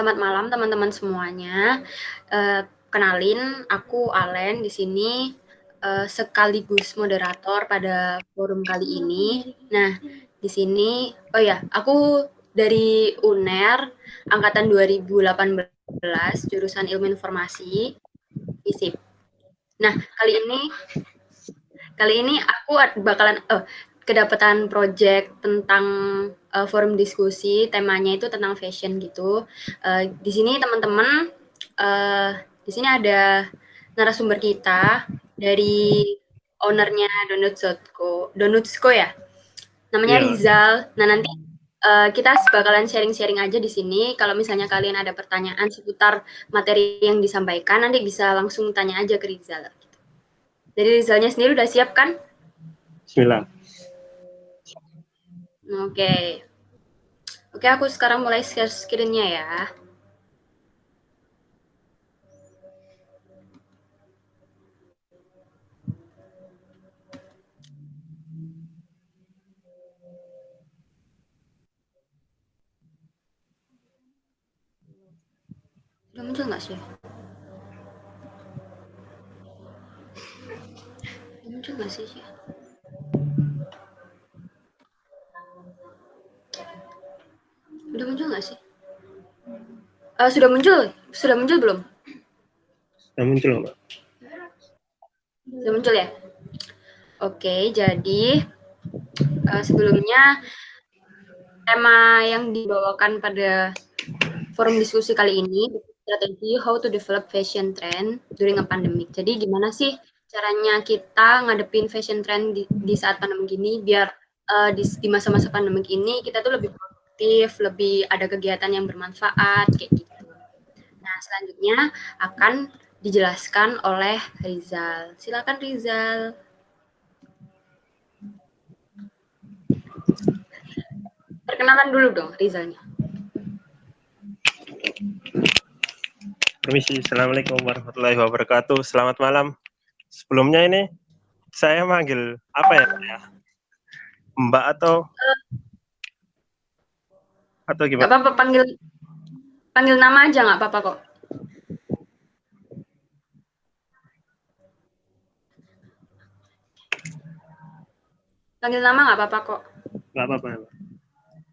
Selamat malam teman-teman semuanya. Kenalin, aku Alen di sini sekaligus moderator pada forum kali ini. Nah, di sini, oh ya, aku dari UNER angkatan 2018 jurusan Ilmu Informasi FISIP. Nah, kali ini aku bakalan kedapatan project tentang forum diskusi, temanya itu tentang fashion gitu. Di sini teman-teman, di sini ada narasumber kita dari ownernya Donutsko ya, namanya Iya, Rizal. Nah nanti kita bakalan sharing-sharing aja di sini. Kalau misalnya kalian ada pertanyaan seputar materi yang disampaikan, nanti bisa langsung tanya aja ke Rizal. Jadi Rizalnya sendiri udah siap kan? bismillah. Oke. Oke, aku sekarang mulai share screen-nya ya. Udah muncul nggak sih? Udah muncul nggak sih? Udah muncul nggak sih? Sudah muncul? Sudah muncul belum? Sudah muncul, Mbak. Sudah muncul ya? Oke, jadi sebelumnya tema yang dibawakan pada forum diskusi kali ini, strategi how to develop fashion trend during a pandemic. Jadi gimana sih caranya kita ngadepin fashion trend di saat pandemi gini biar di masa-masa pandemi ini kita tuh lebih produktif, lebih ada kegiatan yang bermanfaat kayak gitu. Nah, selanjutnya akan dijelaskan oleh Rizal. Silakan Rizal. Perkenalan dulu dong Rizalnya. Permisi, Assalamualaikum warahmatullahi wabarakatuh. Selamat malam. Sebelumnya ini saya manggil apa ya, Mbak ya? Mbak atau Gak gimana? apa-apa, panggil panggil nama aja nggak apa-apa kok. Panggil nama nggak apa-apa kok. Nggak apa-apa, Mbak.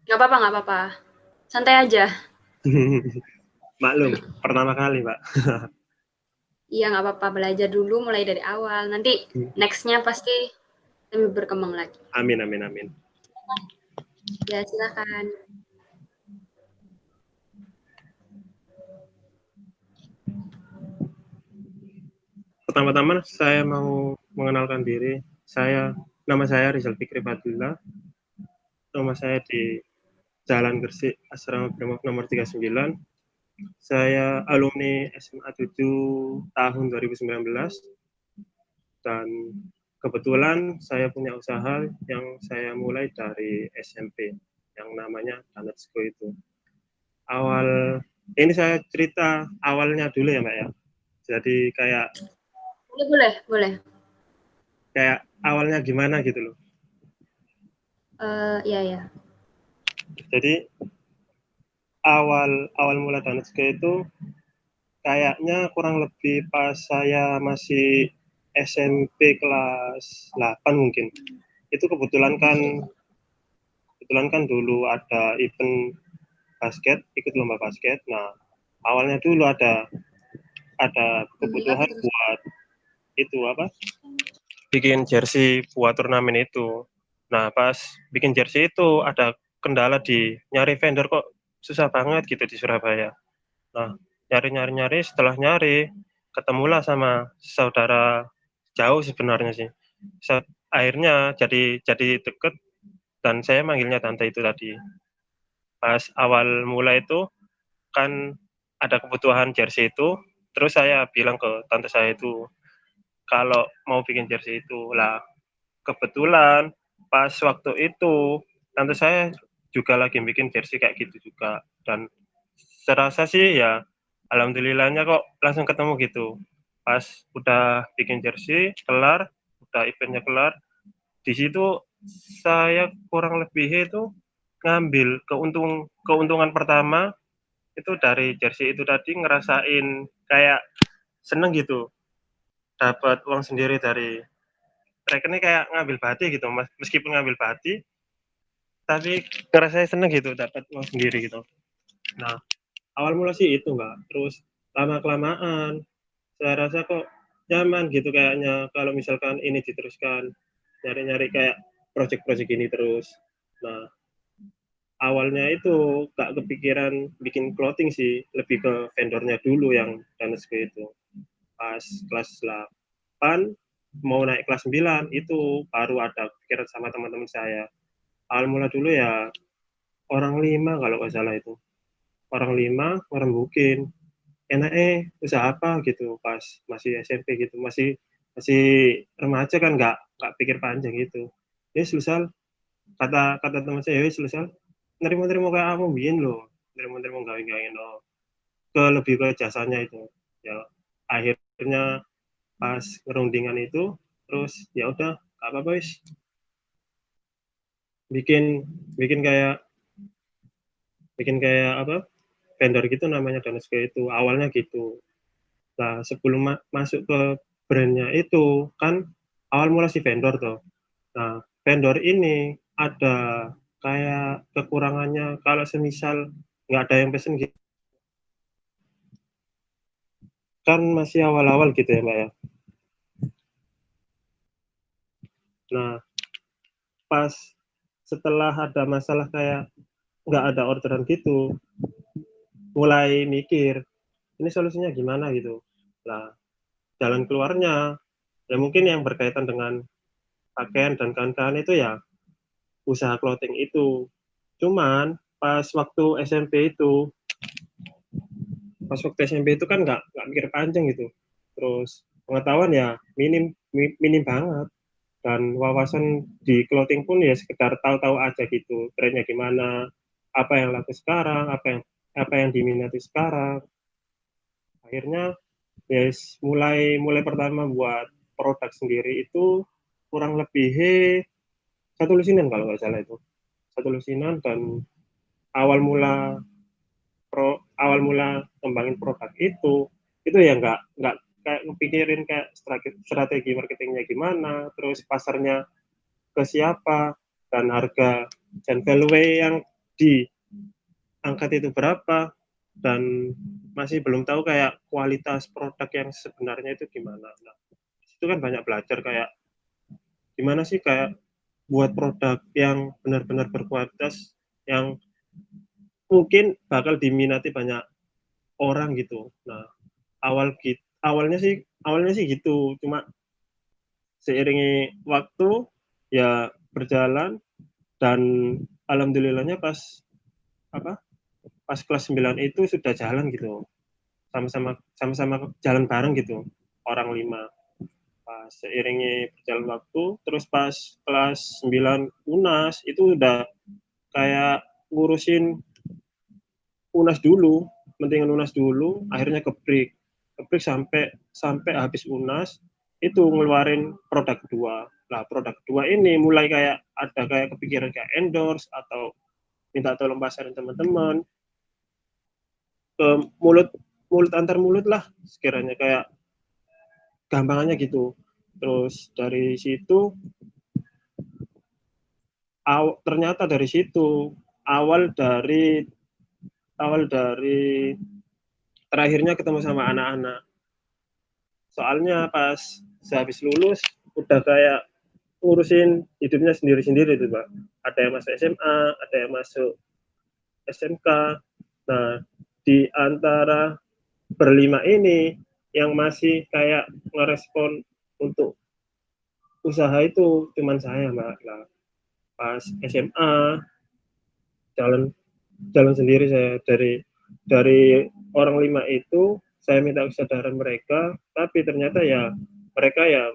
Nggak apa-apa, nggak apa-apa. Santai aja. Maklum, pertama kali, Mbak. Iya, nggak apa-apa. Belajar dulu mulai dari awal. Nanti next-nya pasti lebih berkembang lagi. Amin, amin, amin. Ya, silakan. Pertama-tama saya mau mengenalkan diri. Nama saya Rizal Fikri Fadillah. Rumah saya di Jalan Gresik, Asrama Brimob nomor 39. Saya alumni SMA 7 tahun 2019 dan kebetulan saya punya usaha yang saya mulai dari SMP yang namanya Donutsko itu. Awal ini saya cerita awalnya dulu ya Mbak ya. Jadi kayak Boleh, boleh, boleh. kayak awalnya gimana gitu loh. Iya, ya. Jadi awal awal mula Donutsko itu kayaknya kurang lebih pas saya masih SMP kelas 8 mungkin. Itu kebetulan kan dulu ada event basket, ikut lomba basket. Nah, awalnya dulu ada Demi kebutuhan apa terus? buat itu apa? Bikin jersey buat turnamen itu. Nah, pas bikin jersey itu ada kendala di nyari vendor kok susah banget gitu di Surabaya. Nah, nyari setelah nyari ketemulah sama saudara jauh sebenarnya sih. Akhirnya jadi deket dan saya manggilnya tante itu tadi. Pas awal mulai itu kan ada kebutuhan jersey itu, terus saya bilang ke tante saya itu kalau mau bikin jersey itu lah. Kebetulan pas waktu itu tante saya juga lagi bikin jersey kayak gitu juga dan serasa sih ya alhamdulillahnya kok langsung ketemu gitu. Pas udah bikin jersey kelar, udah eventnya kelar, di situ saya kurang lebih itu ngambil keuntungan pertama itu dari jersey itu tadi ngerasain kayak seneng gitu, dapat uang sendiri dari rekennya kayak ngambil bati gitu, meskipun ngambil bati, tapi ngerasain seneng gitu, dapat uang sendiri gitu. Nah, awal mula sih itu Mbak, terus lama-kelamaan saya rasa kok nyaman gitu kayaknya kalau misalkan ini diteruskan, nyari-nyari kayak project-project ini terus. Nah, awalnya itu gak kepikiran bikin clothing sih, lebih ke vendornya dulu yang Danesco itu. Pas kelas 8 mau naik kelas 9 itu baru ada pikiran sama teman-teman saya. Awal mula dulu ya orang 5 kalau nggak salah itu. Orang 5 ngerembukin. Enaknya usaha apa gitu pas masih SMP gitu. Masih masih remaja kan nggak pikir panjang gitu. Ya selesai kata kata teman saya, ya selesai nerima-nerima kayak aku bikin loh. Nerima-nerima gawe-gawe no. Ke lebih ke jasanya itu. Ya akhirnya pas ngerundingan itu terus ya udah gak apa-apa wis bikin bikin kayak apa vendor gitu namanya Danesco itu awalnya gitu. Nah sebelum masuk ke brandnya itu kan awal mula si vendor tuh. Nah vendor ini ada kayak kekurangannya kalau semisal nggak ada yang pesen gitu kan masih awal-awal gitu ya Mbak ya. Nah pas setelah ada masalah kayak nggak ada orderan gitu mulai mikir ini solusinya gimana gitu. Nah, jalan keluarnya ya mungkin yang berkaitan dengan pakaian dan kawan-kawan itu ya usaha clothing itu. Cuman pas waktu SMP itu kan nggak mikir panjang gitu. Terus pengetahuan ya minim banget dan wawasan di clothing pun ya sekedar tahu-tahu aja gitu trennya gimana, apa yang laku sekarang, apa yang diminati sekarang. Akhirnya yes, mulai mulai pertama buat produk sendiri itu kurang lebih satu lusinan kalau nggak salah itu satu lusinan dan awal mula awal mula kembangin produk itu ya nggak kayak ngepikirin kayak strategi marketingnya gimana terus pasarnya ke siapa dan harga dan value yang diangkat itu berapa dan masih belum tahu kayak kualitas produk yang sebenarnya itu gimana. Nah, itu kan banyak belajar kayak gimana sih kayak buat produk yang benar-benar berkualitas yang mungkin bakal diminati banyak orang gitu. Nah, awalnya sih gitu. Cuma seiringi waktu ya berjalan dan alhamdulillahnya apa? Pas kelas 9 itu sudah jalan gitu. Sama-sama jalan bareng gitu. Orang 5 pas seiringi berjalan waktu terus pas kelas 9 UNAS itu udah kayak ngurusin UNAS dulu, pentingan UNAS dulu, akhirnya ke break sampai sampai habis UNAS itu ngeluarin produk kedua. Nah, produk kedua ini mulai kayak ada kayak kepikiran kayak endorse atau minta tolong pasarin teman-teman ke mulut mulut antar mulut lah sekiranya kayak gampangannya gitu. Terus dari situ ternyata dari situ awal dari awal dari terakhirnya ketemu sama anak-anak. Soalnya pas sehabis lulus udah kayak ngurusin hidupnya sendiri-sendiri tuh, Pak. Ada yang masuk SMA, ada yang masuk SMK. Nah, di antara berlima ini yang masih kayak ngerespon untuk usaha itu cuman saya, Mbak. Nah, pas SMA jalan jalan sendiri saya dari orang 5 itu saya minta kesadaran mereka, tapi ternyata ya mereka ya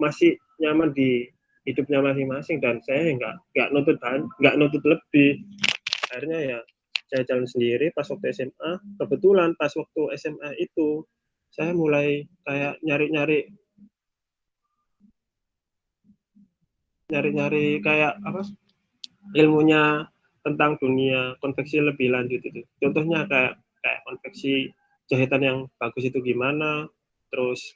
masih nyaman di hidupnya masing-masing dan saya nggak nuntut lebih. Akhirnya ya saya jalan sendiri pas waktu SMA. Kebetulan pas waktu SMA itu saya mulai kayak nyari-nyari kayak apa ilmunya tentang dunia konveksi lebih lanjut itu. Contohnya kayak kayak konveksi jahitan yang bagus itu gimana, terus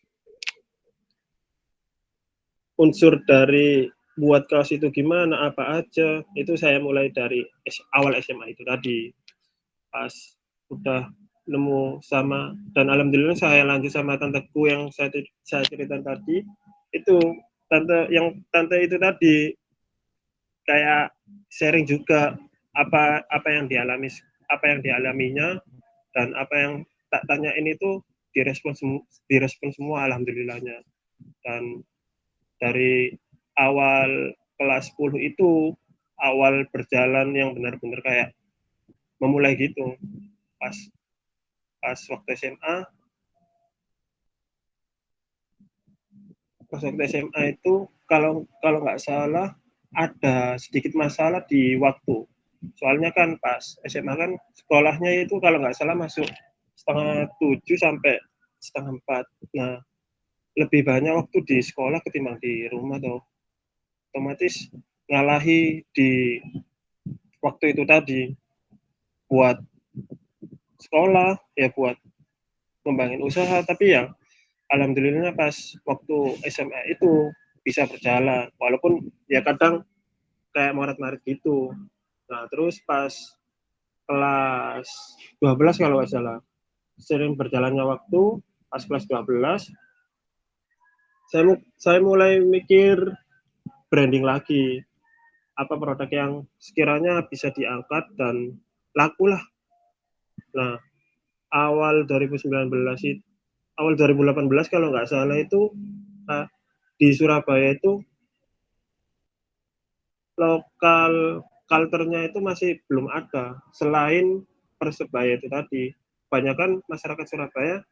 unsur dari buat kaos itu gimana, apa aja. Itu saya mulai dari awal SMA itu tadi. Pas udah nemu sama, dan alhamdulillah saya lanjut sama tanteku yang saya cerita tadi. Itu tante itu tadi kayak sharing juga apa yang dialaminya, dan apa yang tak tanyain itu direspon semua alhamdulillahnya. Dan dari awal kelas 10 itu awal berjalan yang benar-benar kayak memulai gitu. Pas pas waktu SMA pas waktu SMA itu kalau kalau nggak salah ada sedikit masalah di waktu. Soalnya kan pas SMA kan sekolahnya itu kalau nggak salah masuk setengah 7 sampai setengah 4. Nah, lebih banyak waktu di sekolah ketimbang di rumah tuh. Otomatis ngalahi di waktu itu tadi buat sekolah, ya buat ngembangin usaha, tapi ya alhamdulillah pas waktu SMA itu bisa berjalan, walaupun ya kadang kayak morat-marit gitu. Nah, terus pas kelas 12 kalau nggak salah, sering berjalannya waktu, pas kelas 12, saya mulai mikir branding lagi, apa produk yang sekiranya bisa diangkat dan laku lah. Nah, awal 2019 itu, awal 2018 kalau nggak salah itu, di Surabaya itu lokal culture-nya itu masih belum ada, selain Persebaya itu tadi. Kebanyakan masyarakat Surabaya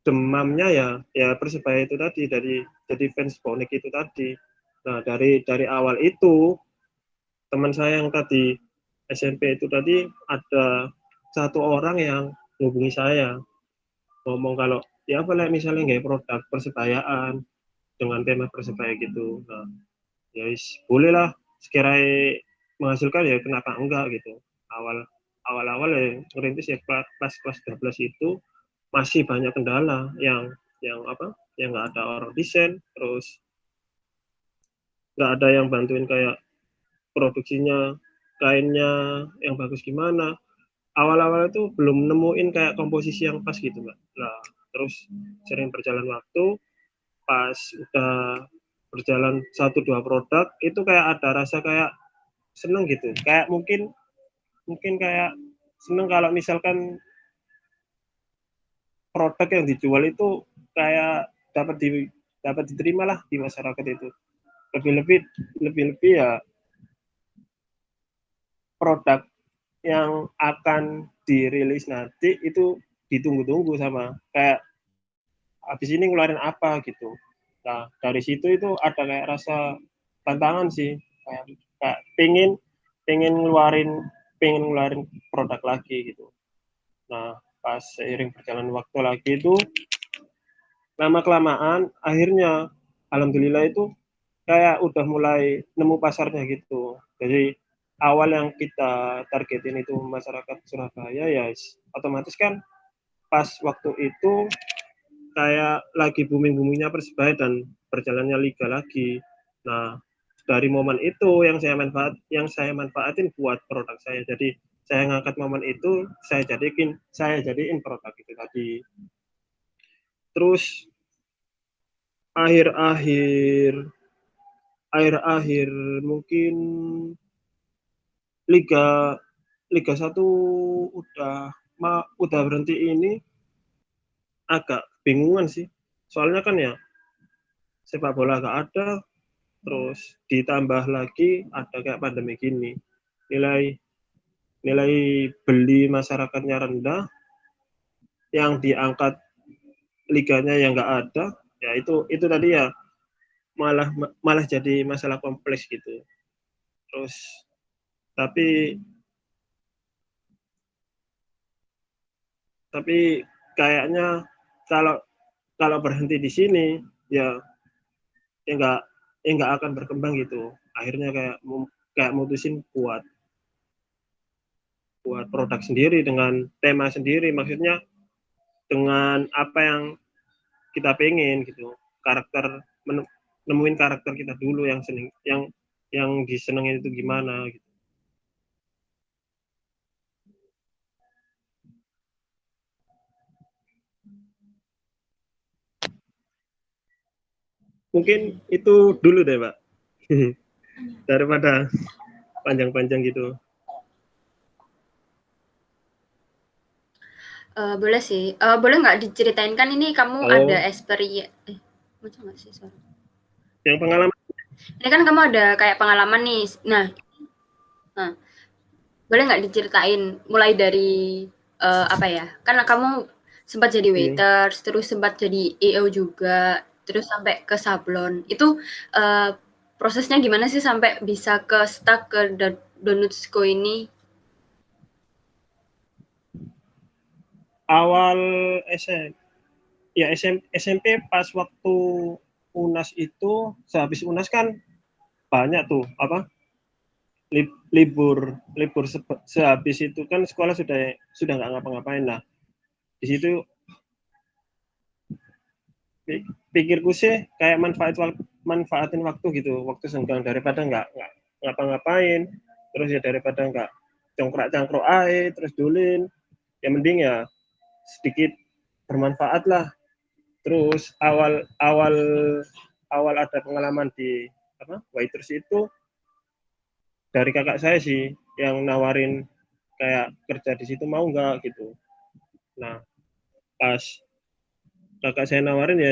demamnya ya Persebaya itu tadi, jadi fans bonek itu tadi. Nah, dari awal itu teman saya yang tadi SMP itu tadi ada satu orang yang hubungi saya, ngomong kalau ya boleh misalnya nggak produk persebayaan dengan tema persebaya gitu. Nah, ya boleh lah, sekiranya menghasilkan ya kenapa enggak gitu. Awal-awal ya ngerintis ya kelas 12 itu masih banyak kendala yang apa, yang nggak ada orang desain, terus nggak ada yang bantuin kayak produksinya, kainnya yang bagus gimana. Awal-awal itu belum nemuin kayak komposisi yang pas gitu mbak. Nah, terus sering berjalan waktu, pas udah berjalan satu dua produk itu kayak ada rasa kayak seneng gitu, kayak mungkin mungkin kayak seneng kalau misalkan produk yang dijual itu kayak dapat diterima lah di masyarakat itu. Lebih-lebih lebih-lebih ya produk yang akan dirilis nanti itu ditunggu-tunggu sama kayak habis ini ngeluarin apa gitu. Nah, dari situ itu ada kayak rasa tantangan sih, kayak, kayak pengen ngeluarin produk lagi gitu. Nah, pas seiring berjalan waktu lagi itu lama kelamaan akhirnya alhamdulillah itu kayak udah mulai nemu pasarnya gitu. Jadi awal yang kita targetin itu masyarakat Surabaya, ya otomatis kan pas waktu itu kayak lagi booming-boomingnya Persebaya dan berjalannya liga lagi. Nah, dari momen itu yang saya manfaatin buat produk saya. Jadi saya ngangkat momen itu, saya jadiin produk itu tadi. Terus akhir-akhir akhir-akhir mungkin liga liga satu udah berhenti ini, agak bingungan sih. Soalnya kan ya sepak bola gak ada, terus ditambah lagi ada kayak pandemi gini, nilai nilai beli masyarakatnya rendah, yang diangkat liganya yang nggak ada, ya itu tadi ya malah malah jadi masalah kompleks gitu. Terus tapi tapi kayaknya kalau kalau berhenti di sini ya ya nggak akan berkembang gitu. Akhirnya kayak mutusin buat buat produk sendiri dengan tema sendiri, maksudnya dengan apa yang kita pengen gitu, karakter nemuin karakter kita dulu yang seneng, yang disenengin itu gimana gitu. Mungkin itu dulu deh, Pak. Daripada panjang-panjang gitu. Boleh sih. Boleh nggak diceritain kan ini kamu ada Oh, macam nggak sih sorry. yang pengalaman. Ini kan kamu ada kayak pengalaman nih. Nah, boleh nggak diceritain mulai dari apa ya? Karena kamu sempat jadi waiters, terus sempat jadi EO juga, terus sampai ke sablon. Itu prosesnya gimana sih sampai bisa ke stuck ke Donutsko ini? Awal SM, ya SMP pas waktu UNAS itu, sehabis UNAS kan banyak tuh apa libur libur sehabis itu kan sekolah sudah nggak ngapa-ngapain. Nah, di situ pikirku sih kayak manfaatin waktu gitu, waktu senggang, daripada nggak ngapa-ngapain, terus ya daripada nggak congkrak-cangkrok air terus dulin, ya mending ya sedikit bermanfaat lah. Terus awal awal awal ada pengalaman di apa waiters itu dari kakak saya sih, yang nawarin kayak kerja di situ mau nggak gitu. Nah, pas kakak saya nawarin ya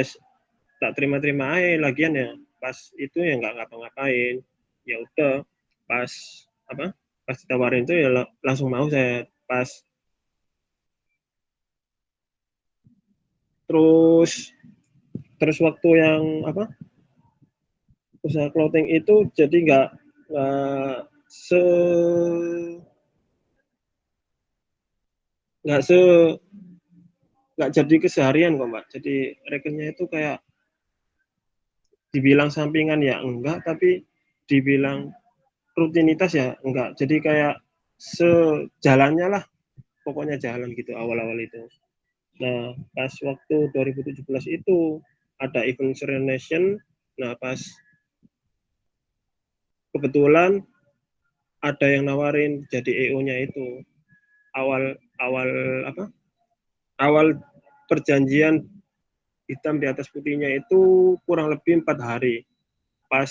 tak terima-terima aja, lagian ya pas itu ya nggak ngapa-ngapain, ya udah. Pas apa pas ditawarin itu ya langsung mau saya. Pas terus terus waktu yang apa usaha clothing itu jadi nggak se nggak se nggak jadi keseharian kok, Mbak. Jadi rekennya itu kayak dibilang sampingan ya enggak, tapi dibilang rutinitas ya enggak. Jadi kayak sejalannya lah, pokoknya jalan gitu awal-awal itu. Nah, pas waktu 2017 itu ada event Sri Nation. Nah, pas kebetulan ada yang nawarin jadi EO-nya itu. Awal awal apa? Awal perjanjian hitam di atas putihnya itu kurang lebih 4 hari. Pas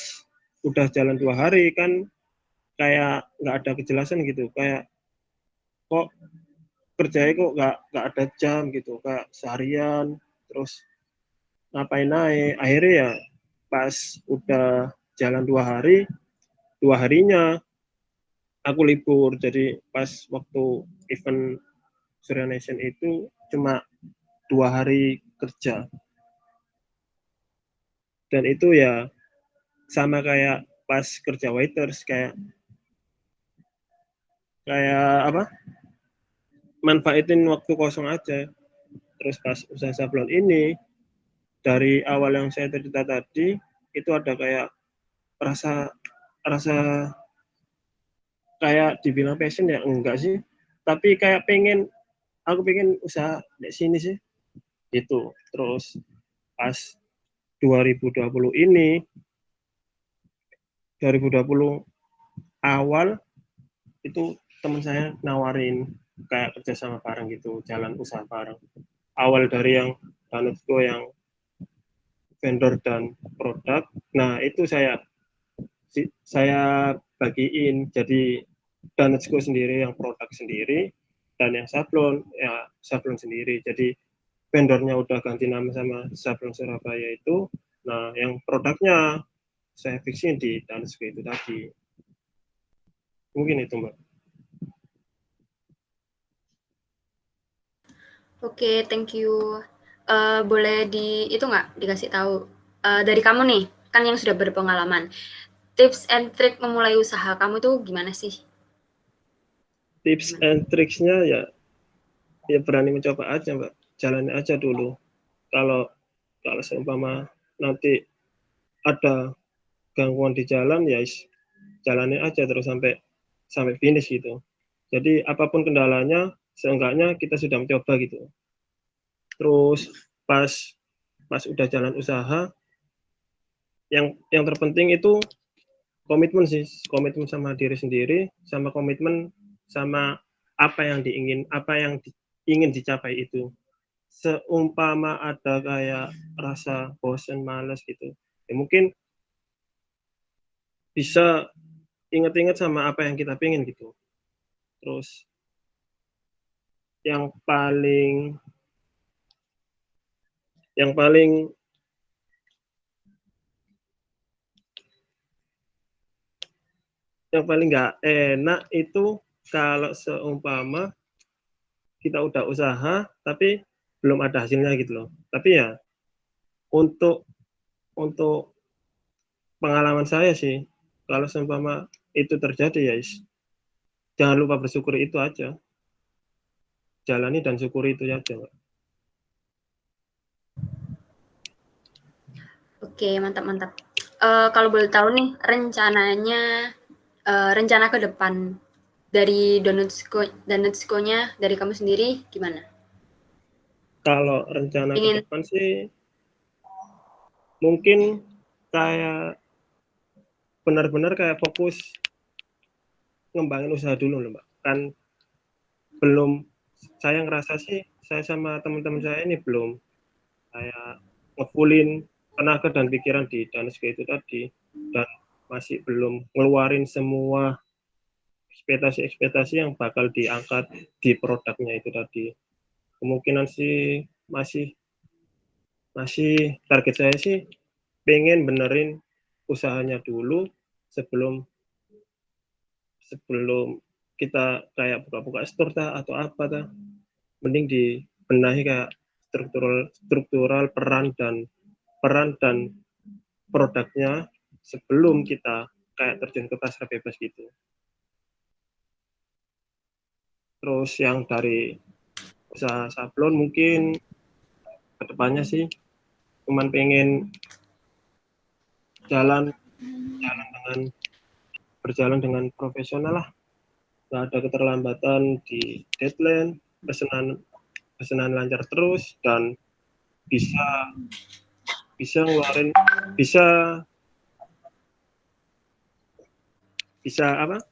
udah jalan 2 hari kan kayak nggak ada kejelasan gitu, kayak kok kerjanya kok nggak ada jam gitu, kayak seharian terus ngapain naik. Akhirnya ya pas udah jalan 2 hari, 2 harinya aku libur. Jadi pas waktu event Surya Nation itu cuma 2 hari kerja, dan itu ya sama kayak pas kerja waiters, kayak kayak apa manfaatin waktu kosong aja. Terus pas usaha sablon ini, dari awal yang saya cerita tadi itu ada kayak rasa rasa kayak dibilang passion ya enggak sih, tapi kayak aku pengen usaha di sini sih itu. Terus pas 2020 ini, 2020 awal itu teman saya nawarin kayak kerja sama bareng gitu, jalan usaha bareng. Awal dari yang Danutko yang vendor dan produk, nah itu saya bagiin jadi Danutko sendiri yang produk sendiri, dan yang sablon ya sablon sendiri. Jadi vendornya udah ganti nama sama Sablon Surabaya itu. Nah, yang produknya saya fixin di Dansko itu tadi. Mungkin itu, Mbak. Oke, thank you. Boleh itu nggak dikasih tahu dari kamu nih, kan yang sudah berpengalaman. Tips and trick memulai usaha kamu tuh gimana sih? Tips Gimana? and tricksnya ya, ya berani mencoba aja, Mbak. Jalani aja dulu. Kalau kalau seumpama nanti ada gangguan di jalan, ya jalani aja terus sampai sampai finish gitu. Jadi apapun kendalanya, seenggaknya kita sudah mencoba gitu. Terus pas udah jalan usaha, yang terpenting itu komitmen sih, komitmen sama diri sendiri, sama komitmen sama apa yang ingin dicapai itu. Seumpama ada kayak rasa bosen, males gitu, ya mungkin bisa ingat-ingat sama apa yang kita pengen gitu. Terus yang paling yang paling yang paling nggak enak itu kalau seumpama kita udah usaha tapi belum ada hasilnya gitu loh. Tapi ya untuk untuk pengalaman saya sih, kalau seumpama itu terjadi ya jangan lupa bersyukur itu aja. Jalani dan syukuri itu aja. Oke, mantap. Kalau boleh tahu nih rencana ke depan dari Donutsko-nya dari kamu sendiri gimana? Kalau rencana ke Ingin depan sih mungkin kayak benar-benar kayak fokus ngembangin usaha dulu loh Mbak. Kan belum, saya ngerasa sih saya sama teman-teman saya ini belum kayak ngefullin tenaga dan pikiran di Danesko itu tadi, dan masih belum ngeluarin semua ekspektasi-ekspektasi yang bakal diangkat di produknya itu tadi. Kemungkinan sih masih masih target saya sih pengen benerin usahanya dulu sebelum sebelum kita kayak buka-buka store atau apa mending dibenahi kayak struktural peran dan produknya sebelum kita kayak terjun ke pasar bebas gitu. Terus yang dari usaha sablon mungkin kedepannya sih cuman pengen jalan dengan berjalan dengan profesional lah, nggak ada keterlambatan di deadline, pesanan pesanan lancar terus, dan bisa bisa ngeluarin bisa bisa apa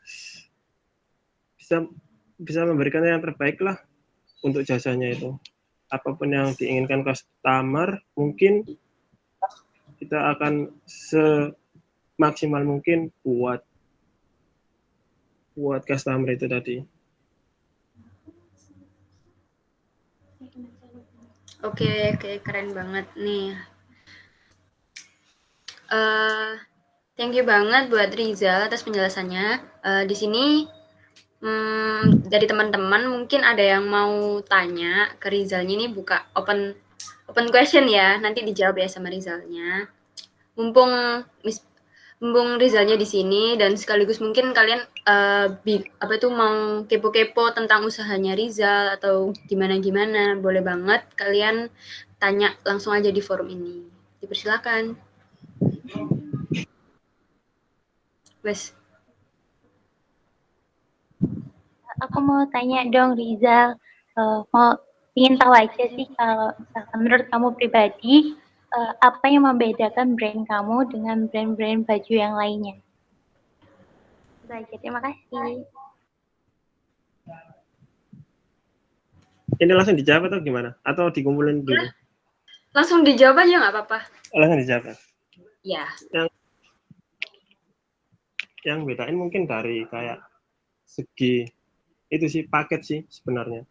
bisa bisa memberikan yang terbaik lah untuk jasanya itu. Apapun yang diinginkan customer, mungkin kita akan semaksimal mungkin buat customer itu tadi. Oke, keren banget nih. Uh, Thank you banget buat Rizal atas penjelasannya. Di sini dari teman-teman mungkin ada yang mau tanya ke Rizalnya, ini buka open question ya, nanti dijawab ya sama Rizalnya. Mumpung Rizalnya di sini dan sekaligus mungkin kalian mau kepo-kepo tentang usahanya Rizal atau gimana-gimana, boleh banget kalian tanya langsung aja di forum ini. Dipersilakan. Wes. Aku mau tanya dong Rizal, mau ingin tahu aja sih kalau misalkan menurut kamu pribadi, apa yang membedakan brand kamu dengan brand-brand baju yang lainnya? Itu aja, terima kasih. Ini langsung dijawab atau gimana? Atau dikumpulin dulu? Langsung dijawab aja nggak apa-apa. Langsung dijawab. Ya. Yang bedain mungkin dari kayak segi itu sih paket sih sebenarnya.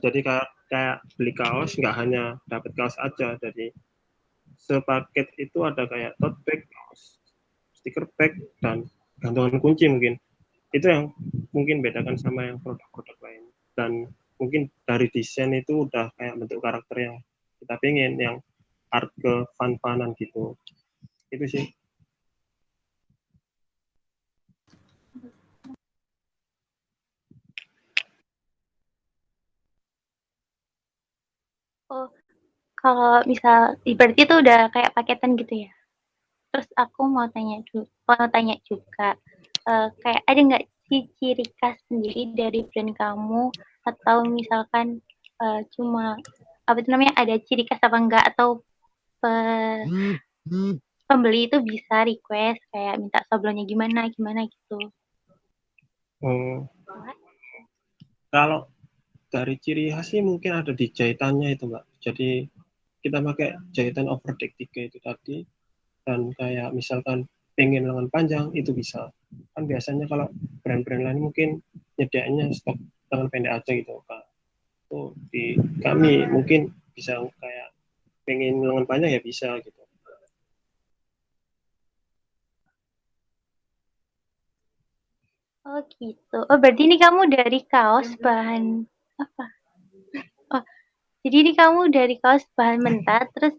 Jadi kayak beli kaos nggak hanya dapat kaos aja, jadi sepaket itu ada kayak tote bag, stiker bag, dan gantungan kunci mungkin. Itu yang mungkin bedakan sama yang produk-produk lain. Dan mungkin dari desain itu udah kayak bentuk karakter yang kita pengen, yang art ke fun-funan gitu. Itu sih. Oh, kalau misal berarti itu udah kayak paketan gitu ya. Terus aku mau tanya juga, kayak ada nggak sih ciri khas sendiri dari brand kamu, atau misalkan cuma apa itu namanya, ada ciri khas apa enggak, atau pembeli itu bisa request kayak minta sablonnya gimana gimana gitu. Kalau dari ciri khas sih mungkin ada di jahitannya itu Mbak. Jadi kita pakai jahitan overdeck 3 itu tadi, dan kayak misalkan pengen lengan panjang itu bisa. Kan biasanya kalau brand-brand lain mungkin nyediainnya stok lengan pendek aja gitu Kak. Itu di kami mungkin bisa kayak pengen lengan panjang ya bisa gitu. Oh gitu. Oh berarti ini kamu dari kaos bahan apa? Oh, jadi ini kamu dari kaos bahan mentah, terus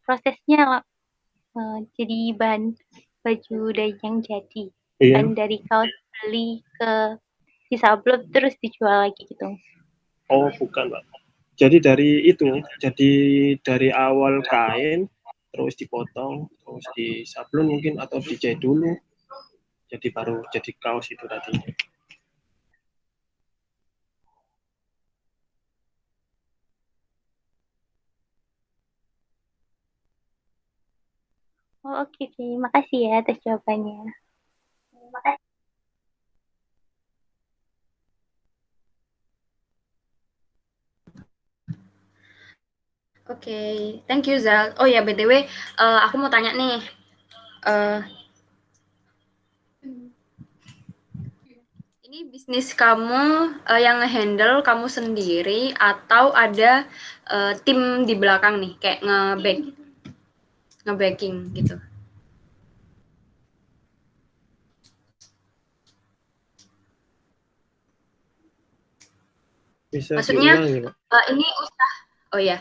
prosesnya jadi bahan baju dari yang jadi. Iya. Kan dari kaos beli ke disablon terus dijual lagi gitu. Oh bukan Mbak. Jadi dari itu, jadi dari awal kain, terus dipotong, terus disablon mungkin atau dijahit dulu, jadi baru jadi kaos itu tadi. Oh oke, terima kasih ya atas jawabannya. Terima kasih. Oke, thank you Zal. Oh ya BTW, aku mau tanya nih, ini bisnis kamu yang nge-handle kamu sendiri atau ada tim di belakang nih kayak nge-backing gitu? Bisa Maksudnya diulangi Mbak. ini usaha, oh ya,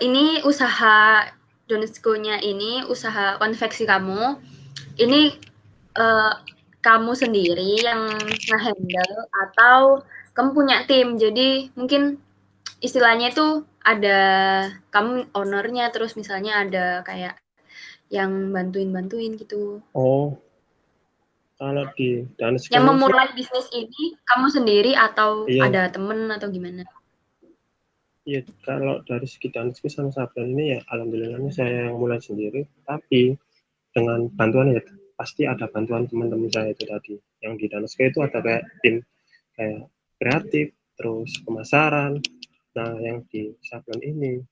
ini usaha Donetsko-nya ini usaha konveksi kamu. Ini eh, kamu sendiri yang nge-handle atau kamu punya tim? Jadi mungkin istilahnya itu ada kamu ownernya, terus misalnya ada kayak yang bantuin-bantuin gitu. Oh, kalau di Yang Danske sih, memulai bisnis ini kamu sendiri atau iya, ada temen atau gimana? iya kalau dari segi Danske sama Sablon ini ya alhamdulillahnya saya yang mulai sendiri, tapi dengan bantuan ya pasti ada bantuan teman-teman saya itu tadi. Yang di Danske itu ada kayak tim kayak kreatif, terus pemasaran. Nah, yang di Sablon ini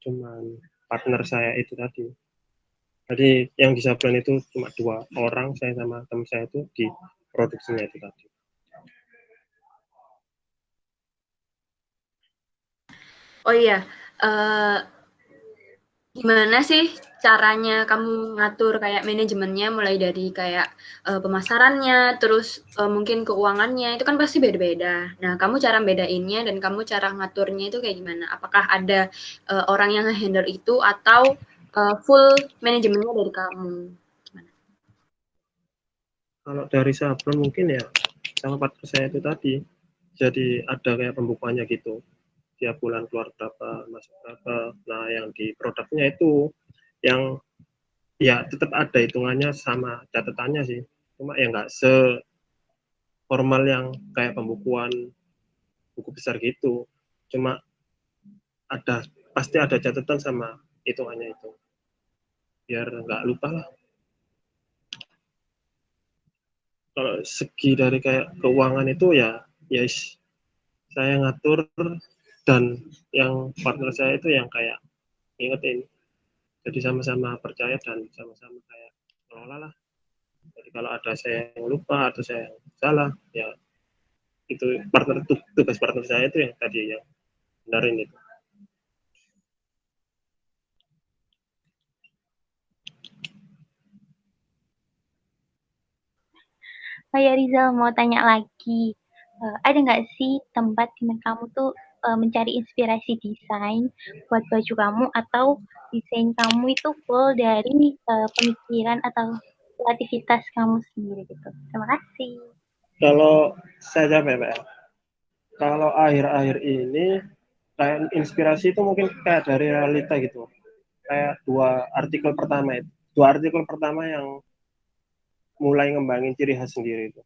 cuman partner saya itu tadi. Jadi yang di Sablon itu cuma 2 orang, saya sama teman saya itu di produksinya itu tadi. Oh iya, uh, gimana sih caranya kamu ngatur kayak manajemennya mulai dari kayak pemasarannya, terus mungkin keuangannya itu kan pasti beda-beda. Nah, kamu cara bedainnya dan kamu cara ngaturnya itu kayak gimana? Apakah ada orang yang handle itu atau full manajemennya dari kamu? Gimana? Kalau dari Sablon mungkin ya sama partner saya itu tadi. Jadi ada kayak pembukuannya gitu. Tiap bulan keluar berapa, masuk berapa. Nah, yang di produknya itu yang ya tetap ada hitungannya sama catatannya sih. Cuma ya nggak seformal yang kayak pembukuan buku besar gitu. Cuma ada pasti ada catatan sama hitungannya itu. Biar nggak lupa lah. Kalau segi dari kayak keuangan itu ya yes, saya ngatur, dan yang partner saya itu yang kayak ngingetin. Jadi sama-sama percaya dan sama-sama kayak ngelola lah. Jadi kalau ada saya yang lupa atau saya yang salah, ya itu tugas partner saya itu yang tadi yang benerin itu. Saya Rizal mau tanya lagi, ada nggak sih tempat di mana kamu tuh mencari inspirasi desain buat baju kamu, atau desain kamu itu full dari pemikiran atau kreativitas kamu sendiri gitu? Terima kasih. Kalau saya jawab ya Pak, kalau akhir-akhir ini kayak inspirasi itu mungkin kayak dari realita gitu. Kayak dua artikel pertama yang mulai ngembangin ciri khas sendiri itu.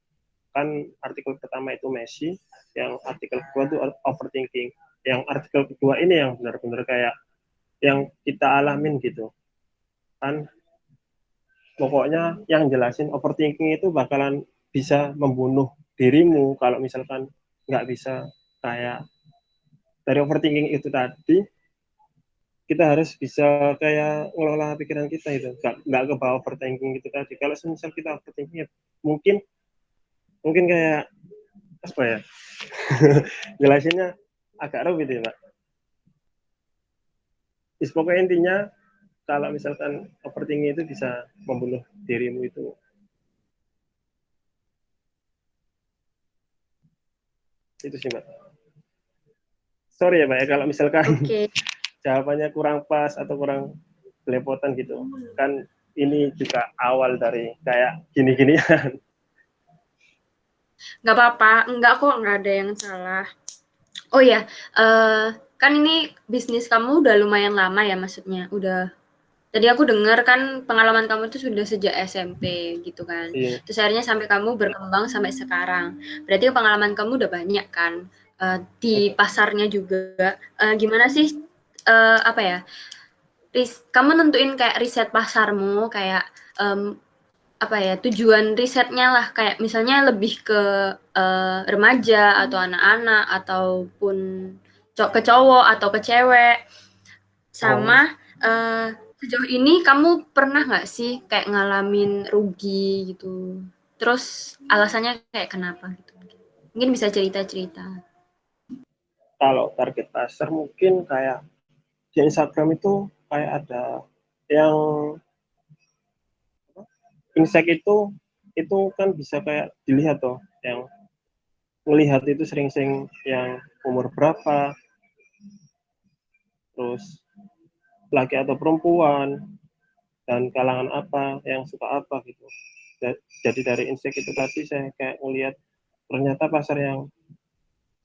Kan artikel pertama itu Messi, yang artikel kedua itu overthinking, yang artikel kedua ini yang benar-benar kayak yang kita alamin gitu kan. Pokoknya yang jelasin overthinking itu bakalan bisa membunuh dirimu kalau misalkan nggak bisa kayak dari overthinking itu tadi. Kita harus bisa kayak ngelola pikiran kita itu, nggak ke bawah overthinking itu tadi. Kalau misal kita overthinking ya, mungkin mungkin kayak apa ya, jelasinnya agak rumit ya Pak. Pokoknya intinya kalau misalkan overthinking itu bisa membunuh dirimu itu sih Mbak. Sorry ya Mbak ya kalau misalkan jawabannya kurang pas atau kurang belepotan gitu kan, ini juga awal dari kayak gini-ginian. Nggak apa-apa, enggak kok, nggak ada yang salah. Oh ya, kan ini bisnis kamu udah lumayan lama ya, maksudnya udah. Tadi aku dengar kan pengalaman kamu itu sudah sejak SMP gitu kan. Iya. Terus akhirnya sampai kamu berkembang sampai sekarang. Berarti pengalaman kamu udah banyak kan, di pasarnya juga. Gimana sih, apa ya, kamu nentuin kayak riset pasarmu, kayak, apa ya, tujuan risetnya lah, kayak misalnya lebih ke remaja atau anak-anak ataupun ke cowok atau ke cewek, sama sejauh ini kamu pernah nggak sih kayak ngalamin rugi gitu, terus alasannya kayak kenapa gitu, mungkin bisa cerita-cerita. Kalau target pasar mungkin kayak di Instagram itu kayak ada yang insek itu kan bisa kayak dilihat tuh, yang melihat itu sering-sering yang umur berapa, terus laki atau perempuan, dan kalangan apa, yang suka apa gitu. Jadi dari insek itu tadi saya kayak melihat ternyata pasar yang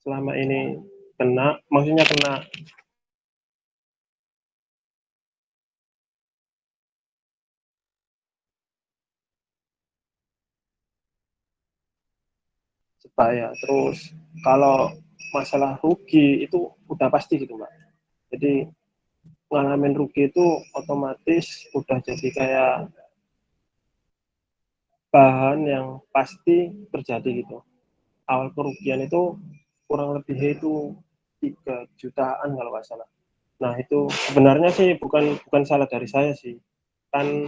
selama ini maksudnya kena supaya. Terus kalau masalah rugi itu udah pasti gitu Mbak. Jadi ngalamin rugi itu otomatis udah jadi kayak bahan yang pasti terjadi gitu. Awal kerugian itu kurang lebih itu 3 jutaan kalau nggak salah. Nah itu sebenarnya sih bukan bukan salah dari saya sih. Kan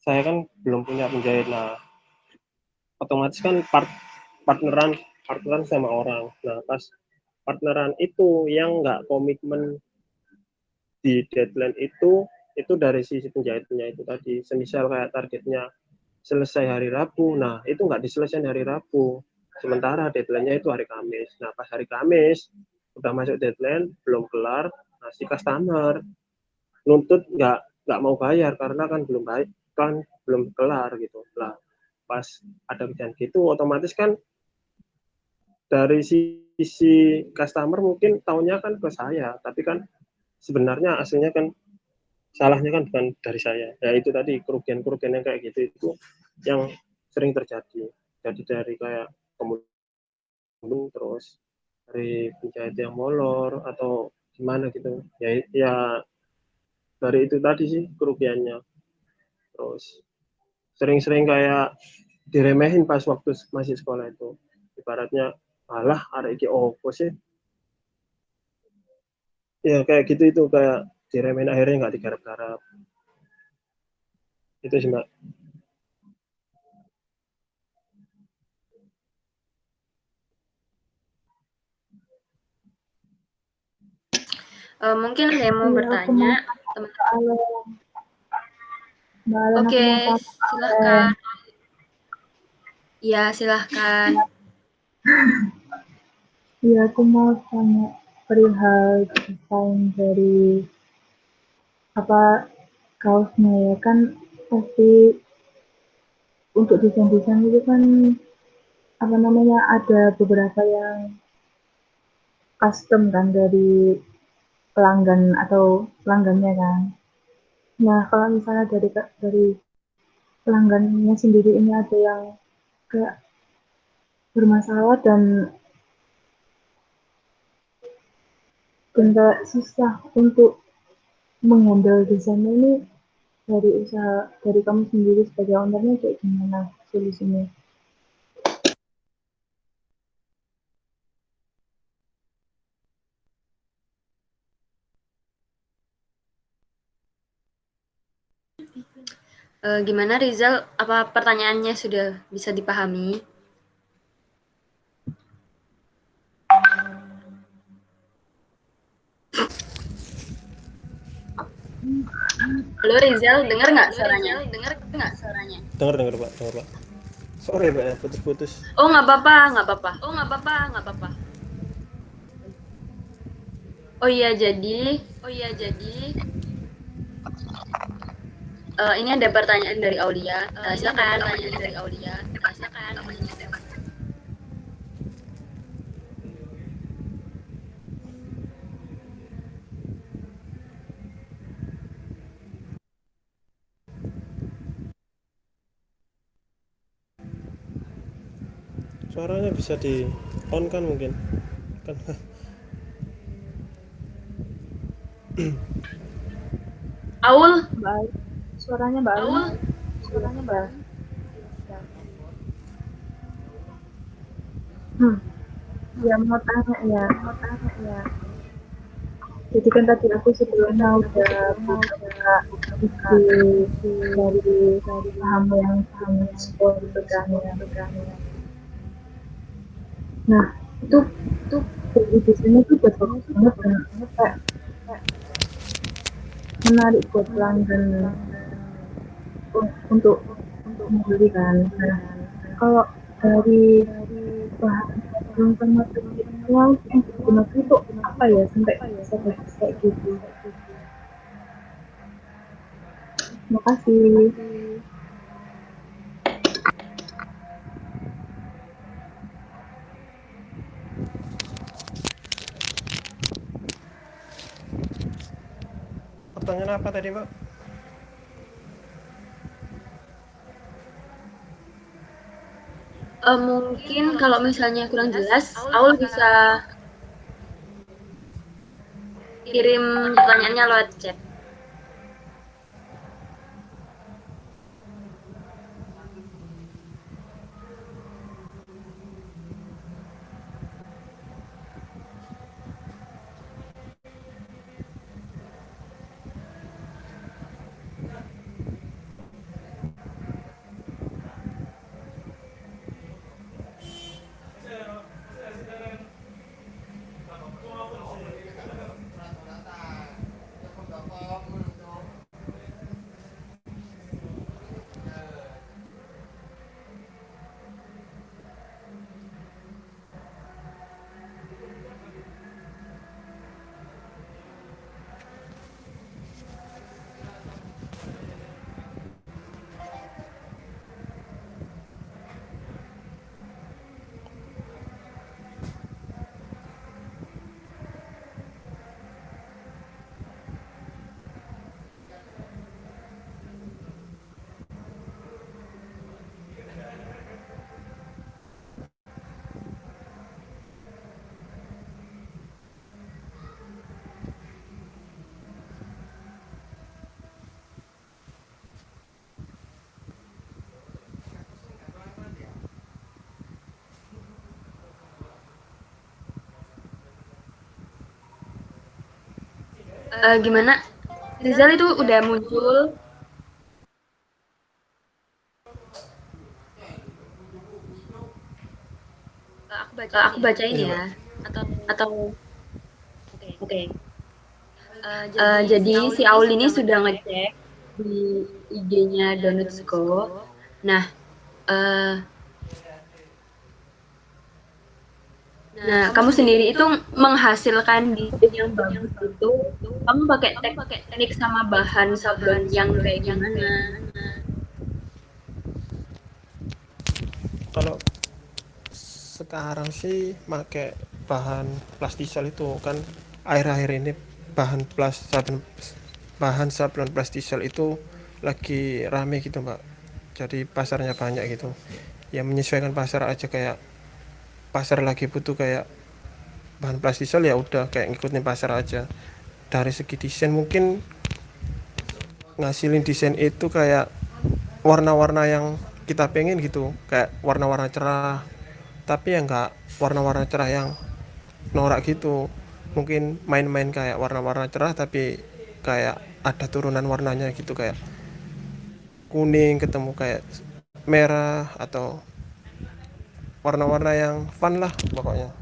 saya kan belum punya penjahit. Nah otomatis kan partneran partneran sama orang. Nah pas partneran itu yang nggak komitmen di deadline itu dari sisi penjahitnya itu tadi. Semisal kayak targetnya selesai hari Rabu, nah itu nggak diselesaikan hari Rabu, sementara deadline-nya itu hari Kamis. Nah pas hari Kamis udah masuk deadline belum kelar, nah si customer nuntut nggak mau bayar karena kan belum kelar gitu lah. Pas ada kejadian gitu otomatis kan dari sisi customer mungkin taunya kan ke saya, tapi kan sebenarnya aslinya kan salahnya kan bukan dari saya. Ya itu tadi kerugian-kerugian yang kayak gitu itu yang sering terjadi. Jadi dari kayak kemudian terus dari penjahit yang molor atau gimana gitu. Ya dari itu tadi sih kerugiannya. Terus sering-sering kayak diremehin pas waktu masih sekolah itu. Ibaratnya alah arek iki opo sih? Ya kayak gitu itu kayak diremehin akhirnya nggak digarap-garap. Itu sih Mbak. Mungkin ada yang mau Iya, bertanya, teman-teman. Oke, silahkan. Iya, silahkan. Iya, aku mau tanya perihal desain dari kaosnya ya kan, pasti untuk desain-desain itu kan ada beberapa yang custom kan dari pelanggan atau pelanggannya kan. Nah, kalau misalnya dari pelanggannya sendiri ini ada yang kayak bermasalah dan kayak susah untuk menghandle desainnya ini, dari usaha dari kamu sendiri sebagai ownernya kayak gimana solusinya? Gimana Rizal? Apa pertanyaannya sudah bisa dipahami? Halo Rizal, dengar nggak suaranya? Dengar Pak, sorry Pak ya, putus-putus. Oh nggak apa-apa. Oh iya jadi ini ada pertanyaan dari Aulia. Silakan. Suaranya bisa di on kan mungkin kan. Aul, Mbak, suaranya Mbak Aul. Ya mau tanya ya. Jadi kan tadi aku sebelumnya udah buka dari saham yang sport itu kan ya. Nah itu di sini tuh bagus banget kan, kayak menarik buat pelanggan untuk membeli kan. Nah kalau dari bahan yang digunakan itu apa ya sampai bisa bagus kayak gitu? Makasih. Pertanyaan apa tadi Mbak? mungkin kalau misalnya kurang jelas, Aul bisa kirim pertanyaannya lewat chat. Gimana? Rizal itu udah muncul. Aku bacain Iya, ya. Pak. Atau oke. Jadi si Aul ini sudah ngecek di IG-nya Donutsko. Nah, kamu sendiri itu menghasilkan desain yang bagus itu, kamu pakai teknik sama bahan sablon yang kayak gimana? Kalau sekarang sih pakai bahan plastisel itu kan, akhir-akhir ini bahan sablon plastisel itu lagi rame gitu Mbak. jadi pasarnya banyak gitu. Ya menyesuaikan pasar aja, kayak pasar lagi butuh kayak bahan plastisol ya udah kayak ngikutin pasar aja. Dari segi desain mungkin ngasilin desain itu kayak warna-warna yang kita pengen gitu, kayak warna-warna cerah, tapi ya nggak warna-warna cerah yang norak gitu. Mungkin main-main kayak warna-warna cerah tapi kayak ada turunan warnanya gitu, kayak kuning ketemu kayak merah, atau warna-warna yang fun lah pokoknya.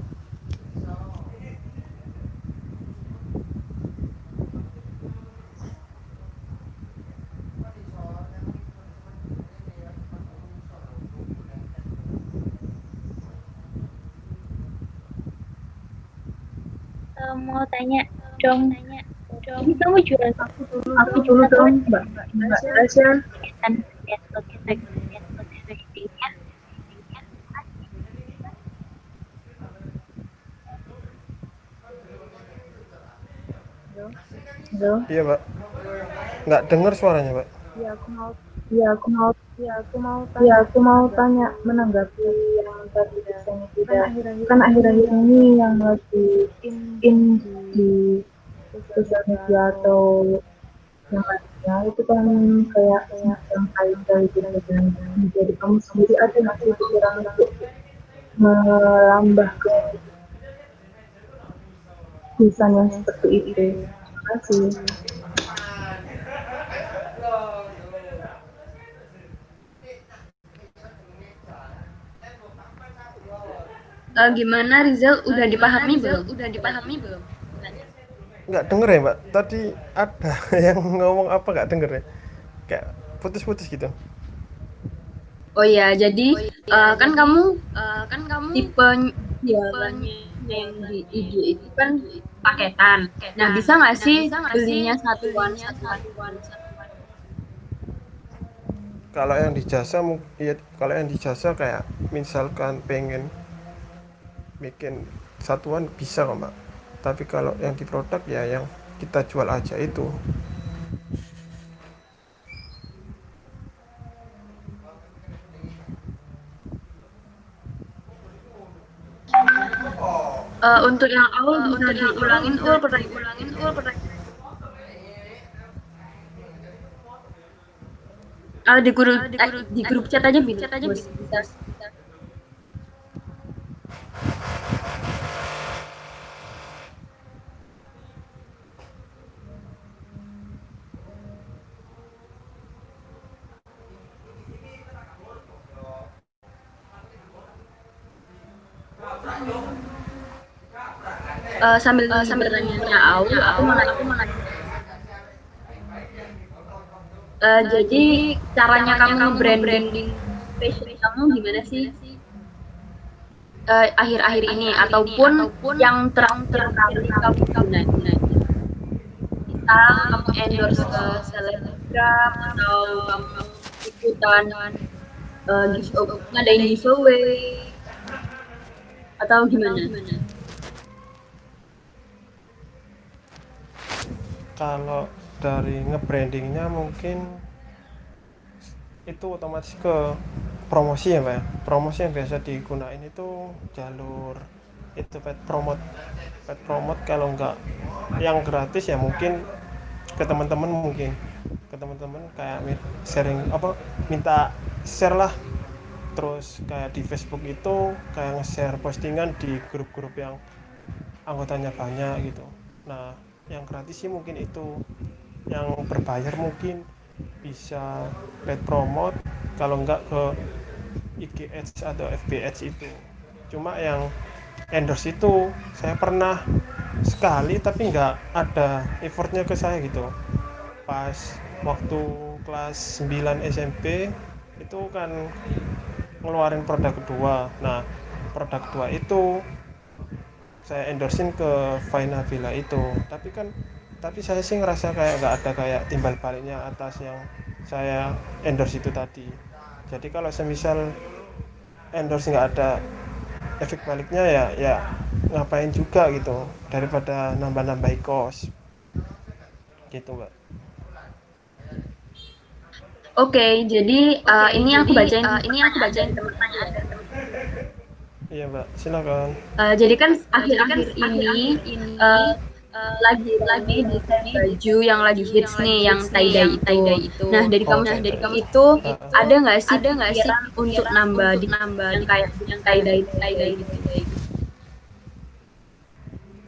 Mau tanya dong, ini kamu jualan Aku dulu dong, Mbak Tasya. kegiatan aktivitasnya. Halo. Iya Mbak, nggak dengar suaranya Mbak. Aku mau tanya menanggapi yang tadi desain tidak. Kan akhir-akhir ini yang lagi in di sosial media atau yang lainnya itu kan kayak yang kayak gitu, dan jadi kamu sendiri ada nggak sih pikiran untuk melambah ke desain yang seperti itu? Terima kasih. Gimana Rizal, udah dipahami belum? Nggak denger ya Mbak, tadi ada yang ngomong apa nggak denger ya, kayak putus-putus gitu. Oh ya, jadi kan kamu tipe jualannya yang di IG itu kan paketan. Nah, bisa nggak sih belinya satuan? Kalau yang di jasa ya, kalau yang di jasa kayak misalkan pengen bikin satuan bisa kok Mbak, tapi kalau yang di produk ya yang kita jual aja itu. Untuk yang awal bisa diulangin pernah. Di grup chat aja bisa. Sambil bertanya Aul, aku mau nanya. Jadi caranya kamu branding fashion kamu gimana sih? Akhir-akhir ini ataupun yang terakhir kali kamu gunain? Misal kamu endorse ke selebgram atau kamu ikutan ngadain giveaway atau gimana? Kalau dari nge-brandingnya mungkin itu otomatis ke promosi ya Mbak ya. Promosi yang biasa digunain itu jalur itu paid promote. Kalau enggak yang gratis ya mungkin ke teman-teman kayak sharing apa, minta share lah. Terus kayak di Facebook itu kayak nge-share postingan di grup-grup yang anggotanya banyak gitu. Nah, yang gratis sih mungkin itu. Yang berbayar mungkin bisa paid promote, kalau enggak ke IG Ads atau FB Ads itu. Cuma yang endorse itu saya pernah sekali tapi enggak ada effortnya ke saya gitu. Pas waktu kelas 9 SMP itu kan ngeluarin produk kedua. Nah, produk kedua itu saya endorsein ke Vaina Villa itu, tapi saya sih ngerasa kayak nggak ada kayak timbal baliknya atas yang saya endorse itu tadi. Jadi kalau semisal endorse nggak ada efek baliknya ya ngapain juga gitu, daripada nambah-nambah kos gitu Mbak. Oke, jadi ini aku bacain teman-teman ya. Iya Mbak, silakan. Jadi kan akhir-akhir ini lagi rame desain baju yang lagi hits nih, yang tie-dye itu. Nah, dari kamu sendiri itu ada nggak sih pikiran untuk nambah yang kayak yang tie-dye gitu?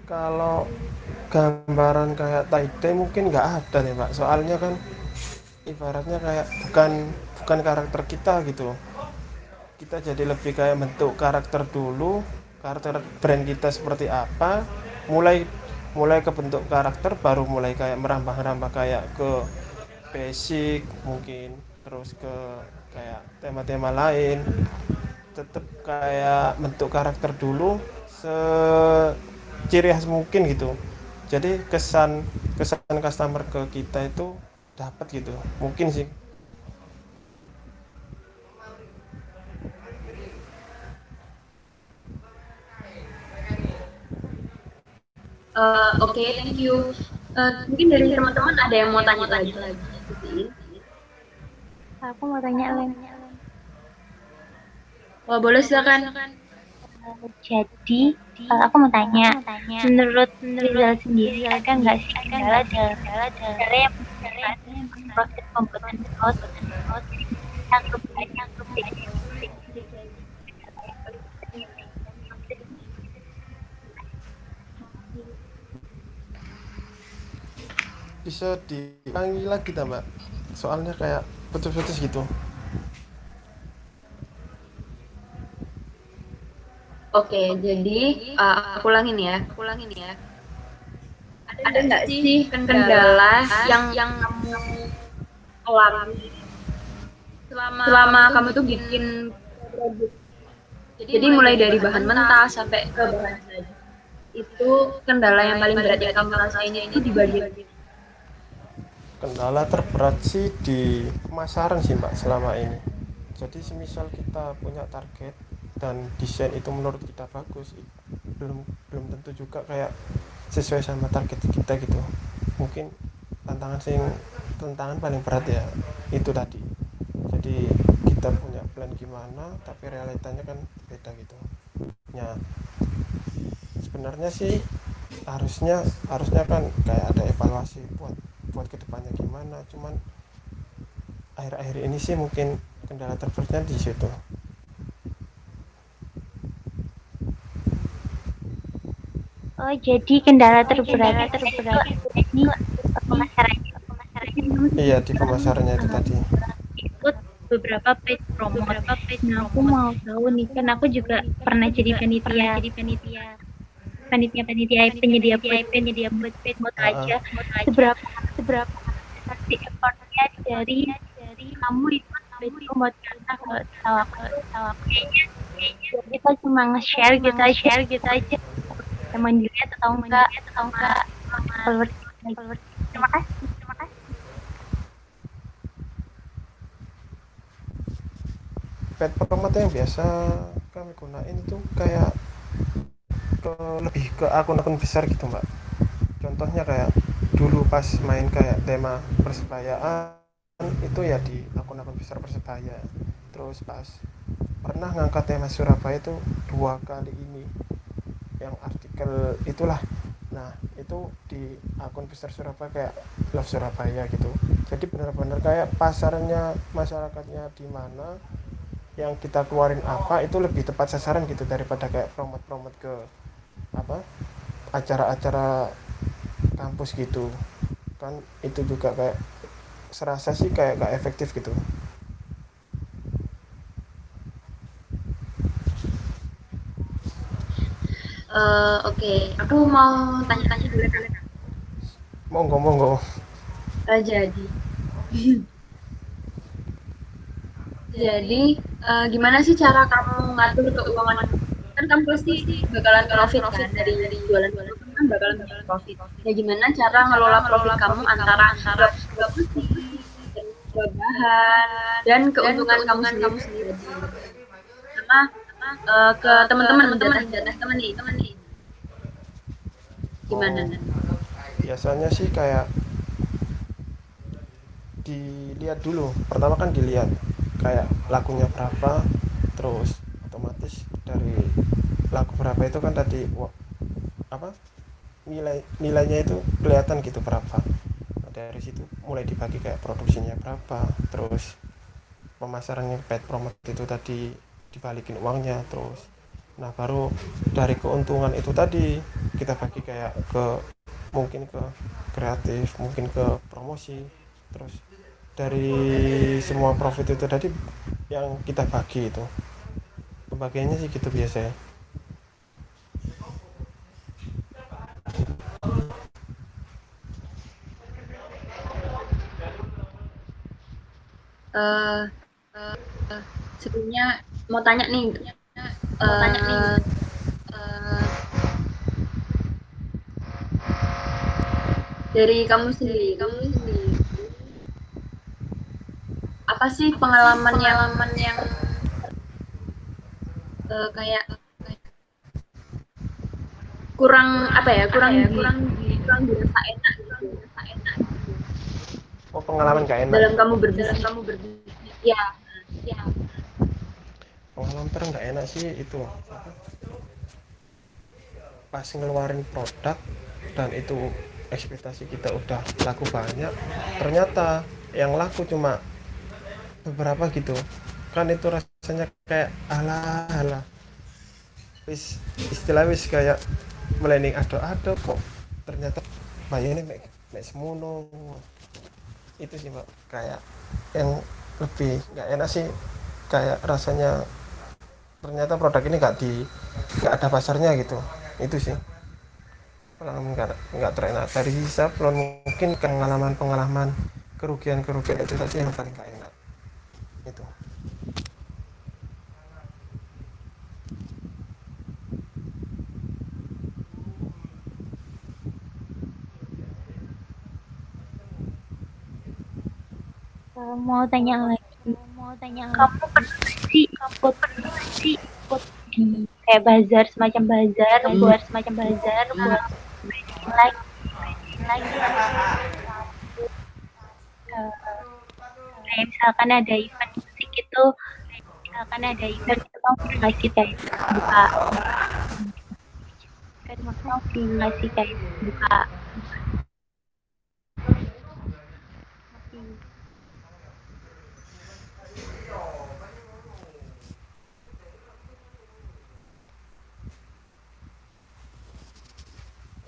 Kalau gambaran kayak tie-dye mungkin nggak ada nih Mbak, soalnya kan ibaratnya kayak bukan karakter kita gitu. Kita jadi lebih kayak bentuk karakter dulu, karakter brand kita seperti apa, mulai ke bentuk karakter, baru mulai kayak merambah-rambah kayak ke basic mungkin, terus ke kayak tema-tema lain. Tetap kayak bentuk karakter dulu ciri khas mungkin gitu, jadi kesan customer ke kita itu dapat gitu mungkin sih. Oke, thank you. Mungkin dari teman-teman ada yang mau tanya lagi. Aku mau tanya Len. Oh, boleh silakan. Jadi aku mau tanya, menurut Rizal sendiri ada nggak sih kendala dalam cara yang proses pembuatan kaos yang kebanyakan Bisa diulangi lagi tak Mbak, soalnya kayak putus-putus gitu. Oke, jadi aku ulangin ya. Ada nggak sih kendala yang kamu alami selama kamu tuh bikin produk? Jadi mulai dari bahan mentah sampai ke bahan jadi. Itu kendala yang paling berat yang kamu rasain itu di bagian Kendala terberat sih di pemasaran sih Mbak selama ini. Jadi semisal kita punya target dan desain itu menurut kita bagus, belum tentu juga kayak sesuai sama target kita gitu. Mungkin tantangan paling berat ya itu tadi. Jadi kita punya plan gimana tapi realitanya kan beda gitu. Ya sebenarnya sih harusnya kan kayak ada evaluasi buat kedepannya gimana, cuman akhir-akhir ini sih mungkin kendala terberatnya di situ. Oh, jadi kendala terberat ini pemasarannya. Iya, di pemasarannya itu tadi. Ikut beberapa page promo. Nah, aku mau tahu nih, kan aku juga pernah jadi panitia penyedia page mau aja seberapa pasti effortnya dari kamu ikut page promote, karena kalau tahu aku kayaknya kita cuma nge-share gitu aja, emang dilihat atau enggak followers. Terima kasih. Pet promote yang biasa kami gunain itu kayak lebih ke akun-akun besar gitu Mbak. Contohnya kayak dulu pas main kayak tema persebayaan itu ya di akun-akun besar Persebaya. Terus pas pernah ngangkat tema Surabaya itu 2 kali ini yang artikel itulah. Nah itu di akun besar Surabaya kayak Love Surabaya gitu. Jadi benar-benar kayak pasarnya masyarakatnya di mana, yang kita keluarin apa itu lebih tepat sasaran gitu daripada kayak promote ke apa acara-acara kampus gitu kan. Itu juga kayak serasa sih kayak gak efektif gitu. Oke, aku mau tanya-tanya dulu kan. Monggo. Jadi gimana sih cara kamu ngatur keuangan? Kan kamu pasti bakalan profit kan dari jualan itu kan bakalan profit. Ya gimana cara ngelola profit kamu antara buat bahan dan keuntungan kamu sendiri? Sama ke teman-teman jatah teman nih. Gimana? Biasanya sih kayak dilihat dulu. Pertama kan dilihat kayak lakunya berapa, terus otomatis dari laku berapa itu kan tadi apa nilainya itu kelihatan gitu berapa. Nah, dari situ mulai dibagi kayak produksinya berapa, terus pemasarannya paid promote itu tadi dibalikin uangnya, terus nah baru dari keuntungan itu tadi kita bagi kayak ke mungkin ke kreatif, mungkin ke promosi, terus dari semua profit itu tadi yang kita bagi itu pembagiannya sih gitu biasanya. Eh, sebelumnya mau tanya nih, dari kamu sendiri, apa sih pengalaman yang kayak kurang apa ya, kurang dirasa enak gitu Oh, pengalaman gak enak dalam gitu. kamu berbisnis ya. Pengalaman nggak enak sih itu pas ngeluarin produk dan itu ekspektasi kita udah laku banyak, ternyata yang laku cuma beberapa gitu kan. Itu rasanya kayak alah wis istilah wis kayak melending ado-ado kok ternyata bayarnya mek semono. Itu sih mbak kayak yang lebih nggak enak sih, kayak rasanya ternyata produk ini nggak ada pasarnya gitu. Itu sih pengalaman nggak terenak dari hisap. Mungkin pengalaman kerugian itu tadi yang paling nggak enak itu. Mau tanya lagi, kamu pernah sih ikut di kayak bazar semacam bazar buat nilai kayak misalkan ada event musik itu, kamu pernah ngasih kayak buka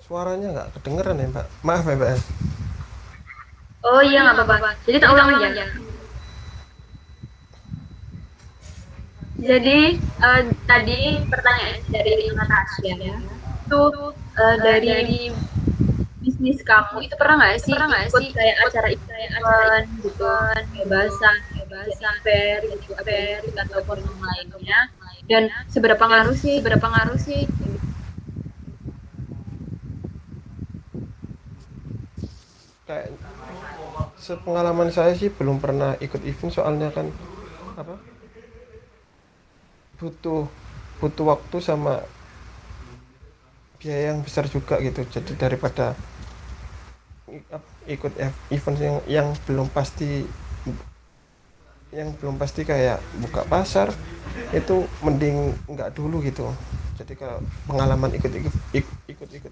Suaranya nggak kedengeran ya mbak, maaf ya mbak. Oh iya nggak apa-apa, jadi tak ulang aja. Jadi tadi pertanyaan dari Natasha itu dari bisnis kamu itu pernah nggak sih ikut kayak acara event gitu, kebebasan, fair gitu, ataupun yang lainnya, dan seberapa ngaruh sih Kayak sepengalaman saya sih belum pernah ikut event, soalnya kan apa butuh waktu sama biaya yang besar juga gitu. Jadi daripada ikut event yang belum pasti kayak buka pasar, itu mending nggak dulu gitu. Jadi kalau pengalaman ikut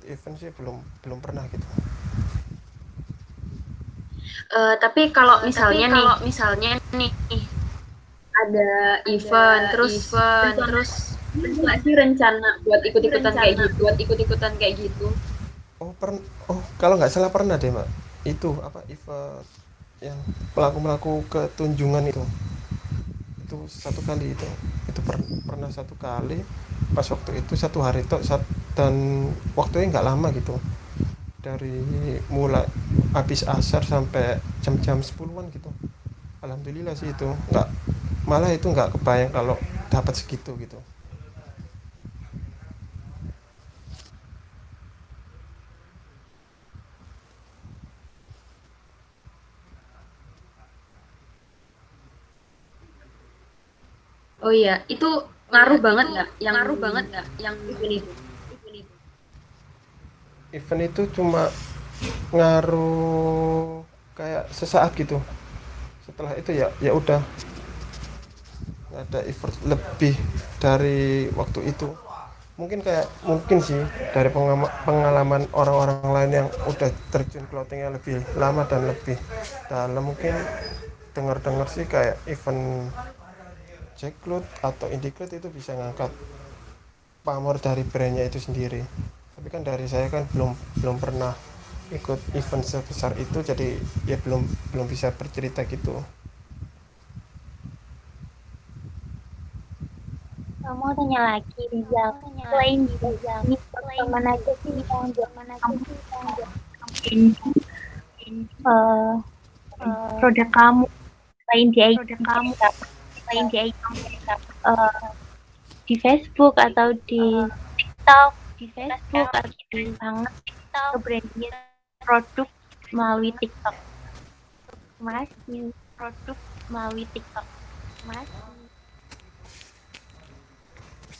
event sih belum pernah gitu. tapi kalau misalnya nih ada event terus nggak sih rencana buat ikut-ikutan kayak gitu? Oh, kalau nggak salah pernah deh mbak, itu apa event yang pelaku ke Tunjungan itu satu kali itu pernah satu kali. Pas waktu itu satu hari itu dan waktunya nggak lama gitu, dari mulai habis asar sampai jam 10-an gitu. Alhamdulillah sih itu nggak kebayang kalau dapat segitu gitu. Oh iya, itu ngaruh banget nggak yang event itu? Event itu cuma ngaruh kayak sesaat gitu, setelah itu ya udah nggak ada effort lebih dari waktu itu. Mungkin sih dari pengalaman orang-orang lain yang udah terjun clothingnya lebih lama dan lebih dalam, mungkin dengar-dengar sih kayak event Jackcloth atau Indicloth itu bisa ngangkat pamor dari brandnya itu sendiri. Tapi kan dari saya kan belum belum pernah ikut event sebesar itu, jadi ya belum belum bisa bercerita gitu. Mau tanya lagi, Rizal. Selain di ini, teman aja sih yang buat kamu eh, produk kamu selain di IG kamu, selain di IG eh, di Facebook atau di TikTok, banget ke branding produk melalui TikTok. Mas, produk melalui TikTok. Mas,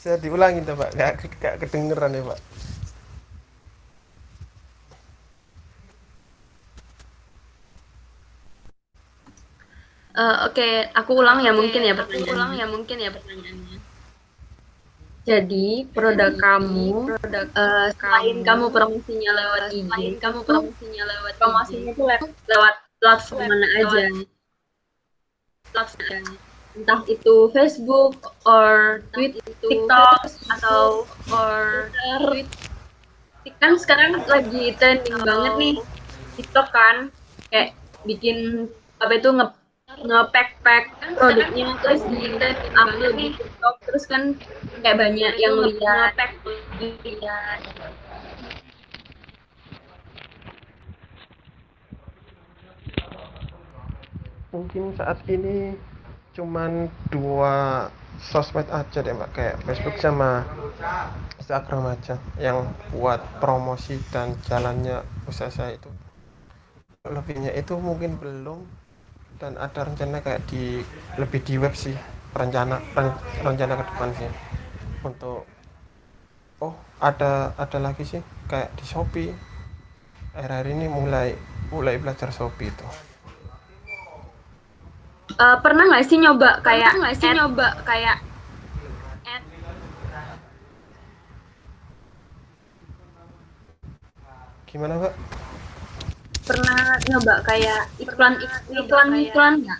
Bisa diulangin tuh Pak, gak kedengeran ya Pak. Oke, aku ulang ya mungkin ya pertanyaannya. Jadi produk kamu, selain kamu promosinya lewat IG, promosinya itu lewat platform mana aja? Entah itu Facebook, or TikTok, atau Twitter. Kan sekarang lagi trending banget nih TikTok kan, kayak bikin apa itu nge-pack produknya terus di upload di TikTok, terus kan kayak banyak yang lihat. Mungkin saat ini cuman dua sosmed aja deh Mbak, kayak Facebook sama Instagram aja yang buat promosi dan jalannya usaha saya itu. Lebihnya itu mungkin belum, dan ada rencana kayak lebih di web sih, rencana ke depan sih untuk ada lagi sih kayak di Shopee. Akhir-akhir ini mulai belajar Shopee itu. Pernah nggak sih nyoba kayak ad? Gimana Mbak? Pernah nyoba kayak iklan nggak?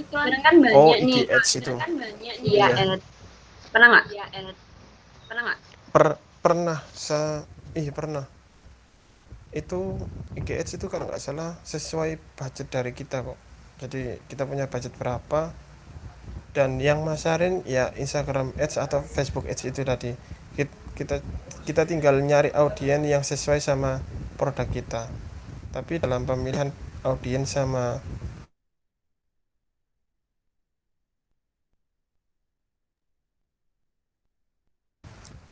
Sekarang kan Oh, banyak nih. IG Ads itu. Iya, ad. Pernah nggak? Pernah. Iya pernah. Itu IG Ads itu kalau nggak salah sesuai budget dari kita kok. Jadi kita punya budget berapa, dan yang masarin ya Instagram Ads atau Facebook Ads itu tadi. Kita kita tinggal nyari audiens yang sesuai sama produk kita. Tapi dalam pemilihan audiens sama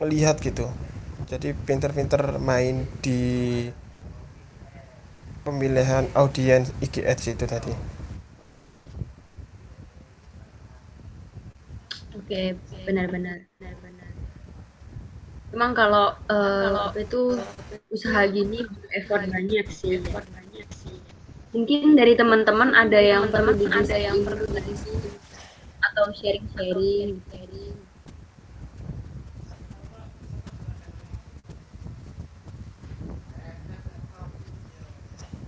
melihat gitu. Jadi pinter-pinter main di pemilihan audiens IG Ads itu tadi. Oke, benar-benar. Emang kalau apa itu usaha gini butuh effort banyak sih. Mungkin dari teman-teman ada yang perlu di atau sharing-sharing.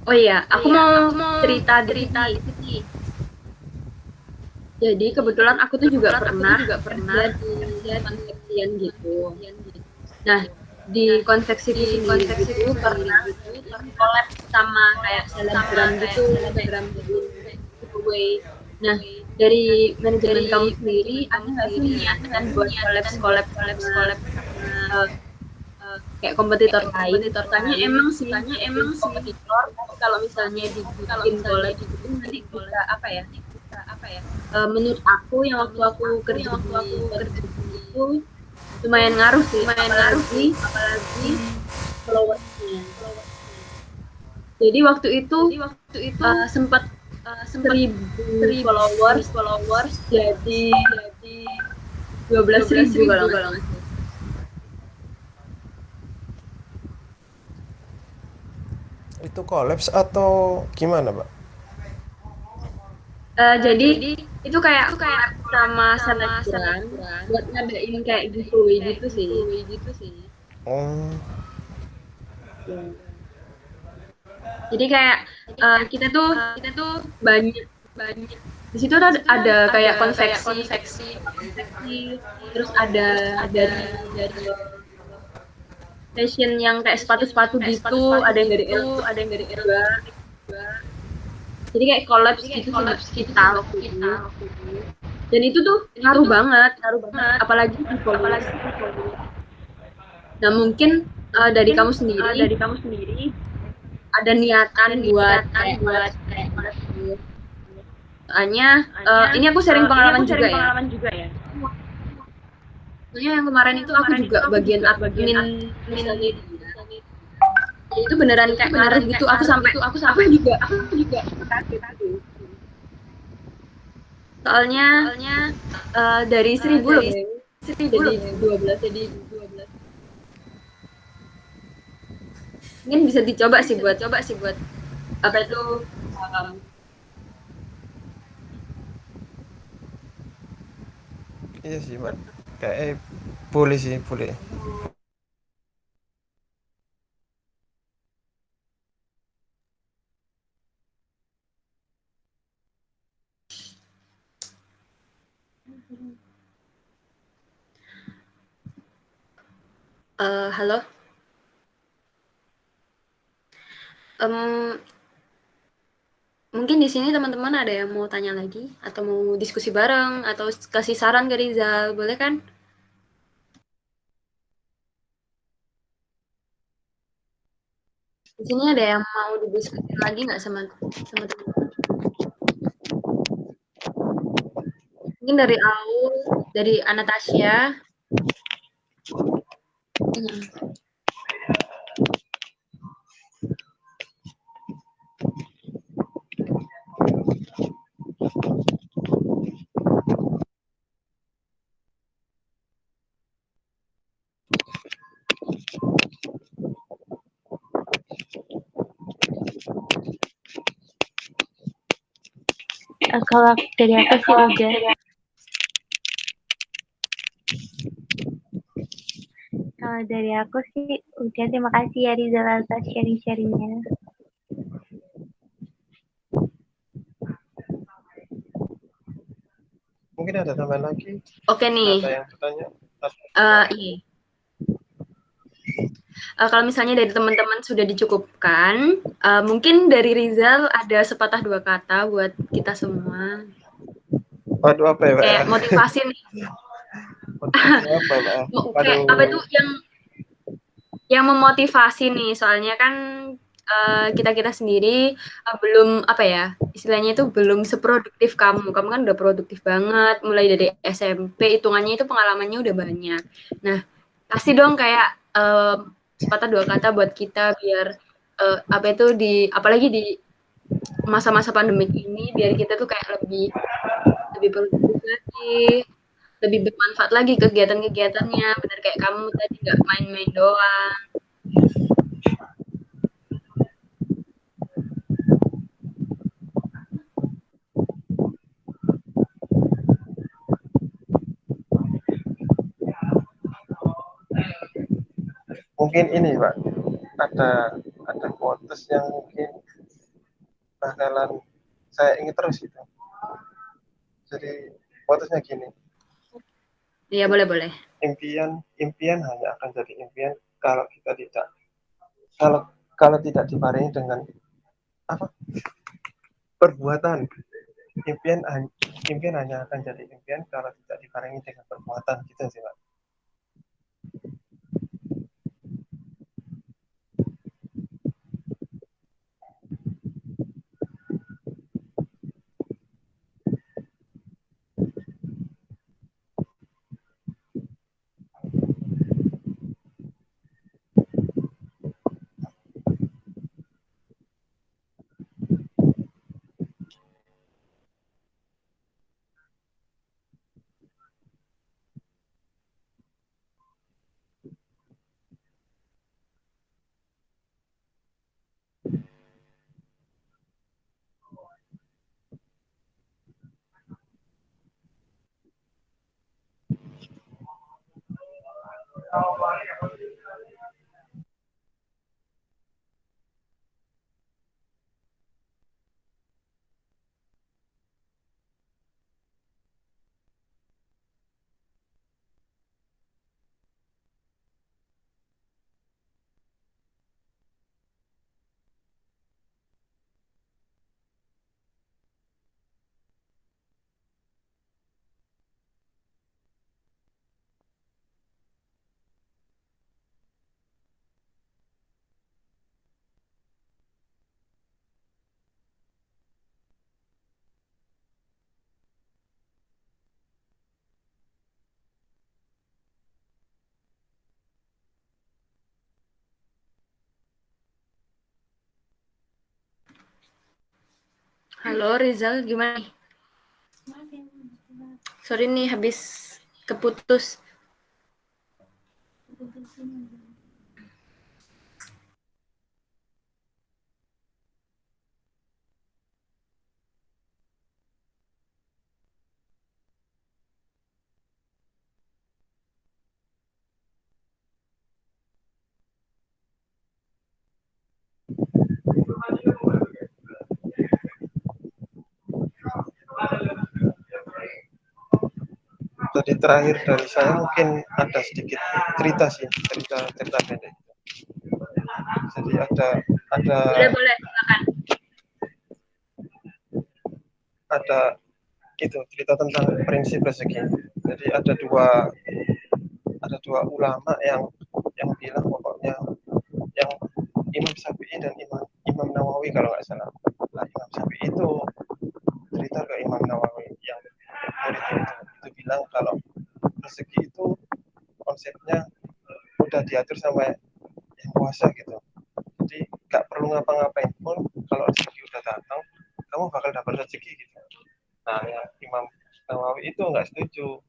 Oh iya, aku mau cerita dikit nih. Jadi kebetulan aku tuh juga pernah kerja di konveksian gitu. Nah, di konveksi itu sendiri gitu pernah collab sama kayak selebgram gitu, kayak giveaway. Nah, dari manajemen kamu sendiri ada nggak sih niat kan buat collab eh, kayak kompetitor lain? Tanya emang sih kompetitor, tapi kalau misalnya dibikin collab gitu nanti bisa apa ya? Menurut aku yang waktu aku kerja di itu lumayan ngaruh sih, apalagi followersnya. Jadi waktu itu sempat 1.000 followers jadi 12.000 kalau nggak salah. Itu collapse atau gimana Pak? Jadi itu kayak collab sama selebgram buat ngadain kayak giveaway gitu sih. Oh, Jadi kayak kita tuh banyak di situ tuh ada kayak konveksi, terus ada dari fashion yang kayak sepatu-sepatu gitu, ada yang dari elektronik juga. Jadi kayak collab gitu sih Mbak, kita waktu itu. Dan itu tuh ngaruh banget, apalagi di followers. Nah mungkin dari kamu sendiri ada niatan buat kayak collab gitu. Soalnya ini aku sharing pengalaman juga ya. Soalnya yang kemarin itu aku juga bagian admin misalnya dia. Ya, itu beneran kayak ngaruh gitu. Aku sampai aku juga kaget gitu. Soalnya dari 1.000 loh, Bang. Jadi 12. Mungkin bisa dicoba sih buat apa itu iya sih, Mbak. Kayak boleh sih, boleh. halo. Em, mungkin di sini teman-teman ada yang mau tanya lagi atau mau diskusi bareng atau kasih saran ke Rizal, boleh kan? Di sini ada yang mau didiskusi lagi nggak sama teman-teman? Mungkin dari Aul, dari Anastasia. Kalau dari aku sih udah. Kalau dari aku sih udah. Terima kasih ya Rizal atas sharing-sharingnya. Mungkin ada tambahan lagi. Oke nih. Ada yang bertanya? Iya. Kalau misalnya dari teman-teman sudah dicukupkan, mungkin dari Rizal ada sepatah dua kata buat kita semua. Waduh, apa ya, Mbak? Kayak motivasi nih. Motivasi apa, Mbak? Kayak apa itu yang memotivasi nih, soalnya kan kita sendiri belum apa ya, istilahnya itu belum seproduktif kamu. Kamu kan udah produktif banget, mulai dari SMP, hitungannya itu pengalamannya udah banyak. Nah, kasih dong kayak sepatah dua kata buat kita biar apa itu apalagi di masa-masa pandemik ini biar kita tuh kayak lebih produktif lagi, lebih bermanfaat lagi kegiatan-kegiatannya. Bener kayak kamu tadi nggak main-main doang. Mungkin ini, Pak, ada quotes yang mungkin bakalan saya ingat terus gitu. Jadi quotesnya gini. Iya, boleh. Impian hanya akan jadi impian kalau kita tidak kalau tidak dibarengi dengan apa? Perbuatan. Impian hanya akan jadi impian kalau tidak dibarengi dengan perbuatan, gitu sih, Pak. Halo Rizal, gimana nih? Sorry nih, habis keputus. Tadi terakhir dari saya mungkin ada sedikit cerita sih, cerita pendek. Jadi ada Boleh, silakan. ada itu cerita tentang prinsip rezeki. Jadi ada dua ulama yang bilang pokoknya yang Imam Syafi'i dan Imam Nawawi kalau nggak salah. Nah, Imam Syafi'i itu cerita ke Imam Nawawi yang muridnya itu bilang kalau rezeki itu konsepnya udah diatur sama yang kuasa gitu. Jadi nggak perlu ngapa-ngapain pun kalau rezeki udah datang, kamu bakal dapat rezeki gitu. Nah, ya, Imam Nawawi itu nggak setuju.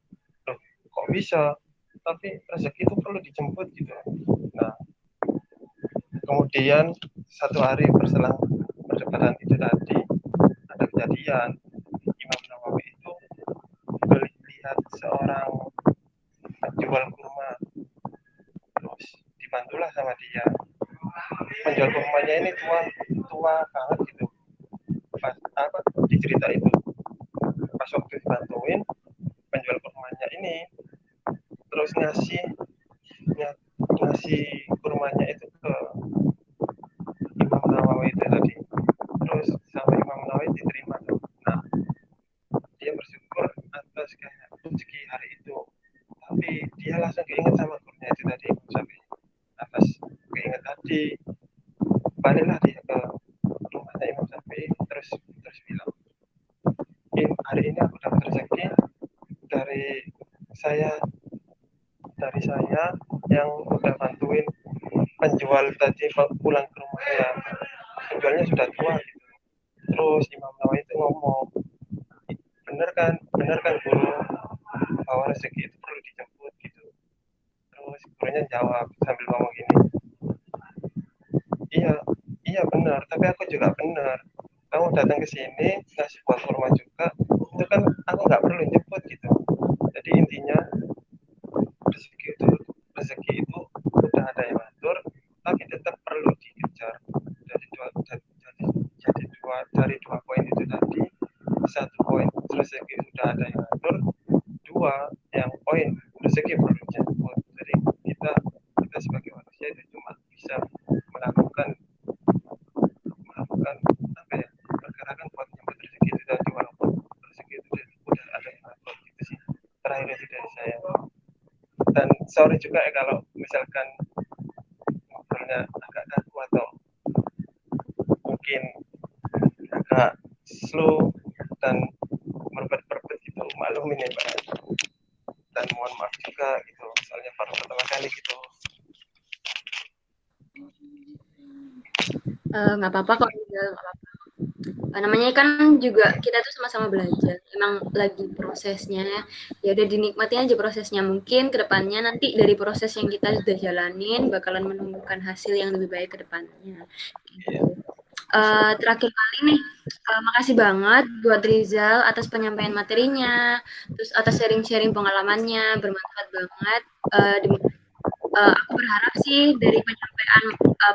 Loh, kok bisa? Tapi rezeki itu perlu dijemput gitu. Nah, kemudian satu hari berselang perdebatan itu tadi, ada kejadian Imam Nawawi itu melihat seorang penjual kurma, terus dibantulah sama dia. Penjual kurmanya ini tua banget gitu. Pas apa dicerita itu, pas waktu dibantuin, penjual kurmanya ini terus ngasih kurmanya itu ke Imam Nawawi itu tadi, terus sama Imam Nawawi diterima tuh. Nah, dia bersyukur atas kayak rezeki hari itu, tapi dia langsung keinget sama gurunya itu tadi, atas keinget tadi, baliklah dia ke rumahnya Imam Syafi'i, terus bilang, hari ini aku dapat rezeki dari saya dari saya yang udah bantuin penjual tadi pulang ke rumahnya, penjualnya sudah tua gitu. Terus Imam Nawawi itu ngomong, bener kan guru, bahwa rezeki itu perlu dijemput gitu. Terus gurunya jawab sambil ngomong gini, iya iya benar, tapi aku juga benar, kamu datang ke sini ngasih buat kurma juga, itu kan aku nggak perlu jemput gitu. Jadi intinya rezeki itu udah ada yang atur, tapi tetap perlu dikejar. Dari dua poin itu tadi, satu poin rezeki sudah ada yang atur, dua yang poin rezeki perlu dijemput. Jadi kita sebagai manusia itu cuma bisa melakukan apa ya, pergerakan buat nyambut rezeki itu tadi, walaupun rezeki itu udah ada yang atur gitu sih. Terakhir itu dari saya. Dan sorry juga ya kalau misalkan ngobrolnya agak kaku atau mungkin agak slow dan berbet gitu, maklumin ya Pak. Dan mohon maaf juga gitu, soalnya baru pertama kali gitu. Nggak apa-apa kok, nggak apa-apa. Namanya kan juga kita tuh sama-sama belajar, emang lagi prosesnya ya udah dinikmati aja prosesnya. Mungkin kedepannya nanti dari proses yang kita sudah jalanin bakalan menumbuhkan hasil yang lebih baik kedepannya gitu. Terakhir kali nih, makasih banget buat Rizal atas penyampaian materinya, terus atas sharing-sharing pengalamannya, bermanfaat banget. Aku berharap sih dari penyampaian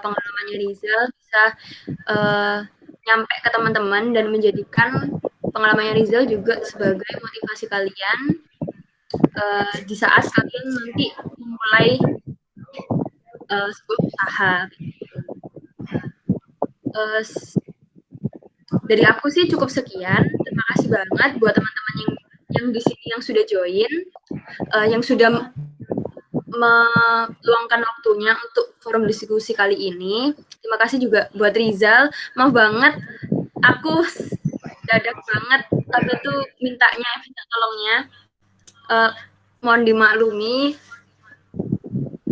pengalamannya Rizal bisa nyampe ke teman-teman dan menjadikan pengalamannya Rizal juga sebagai motivasi kalian di saat kalian nanti memulai sebuah usaha. Dari aku sih cukup sekian. Terima kasih banget buat teman-teman yang di sini yang sudah join, yang sudah meluangkan waktunya untuk forum diskusi kali ini. Terima kasih juga buat Rizal. Maaf banget, aku dadak banget, tapi tuh minta tolongnya. Mohon dimaklumi.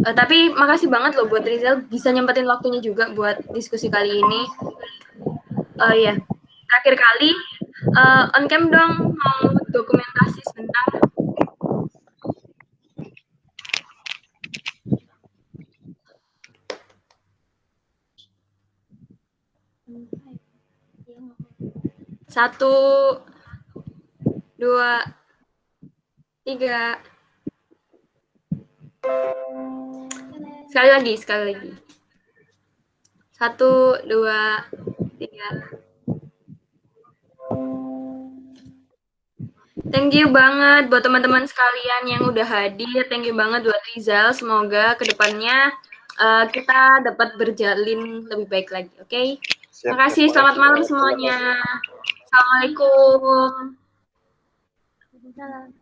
Tapi makasih banget loh buat Rizal bisa nyempetin waktunya juga buat diskusi kali ini. Ya, terakhir kali, on cam dong, mau dokumentasi sebentar. Satu, dua, tiga. Sekali lagi. Satu, dua, tiga. Thank you banget buat teman-teman sekalian yang udah hadir. Thank you banget buat Rizal. Semoga kedepannya kita dapat berjalin lebih baik lagi. Oke? Terima kasih. Selamat malam semuanya. Assalamualaikum. Waalaikumsalam.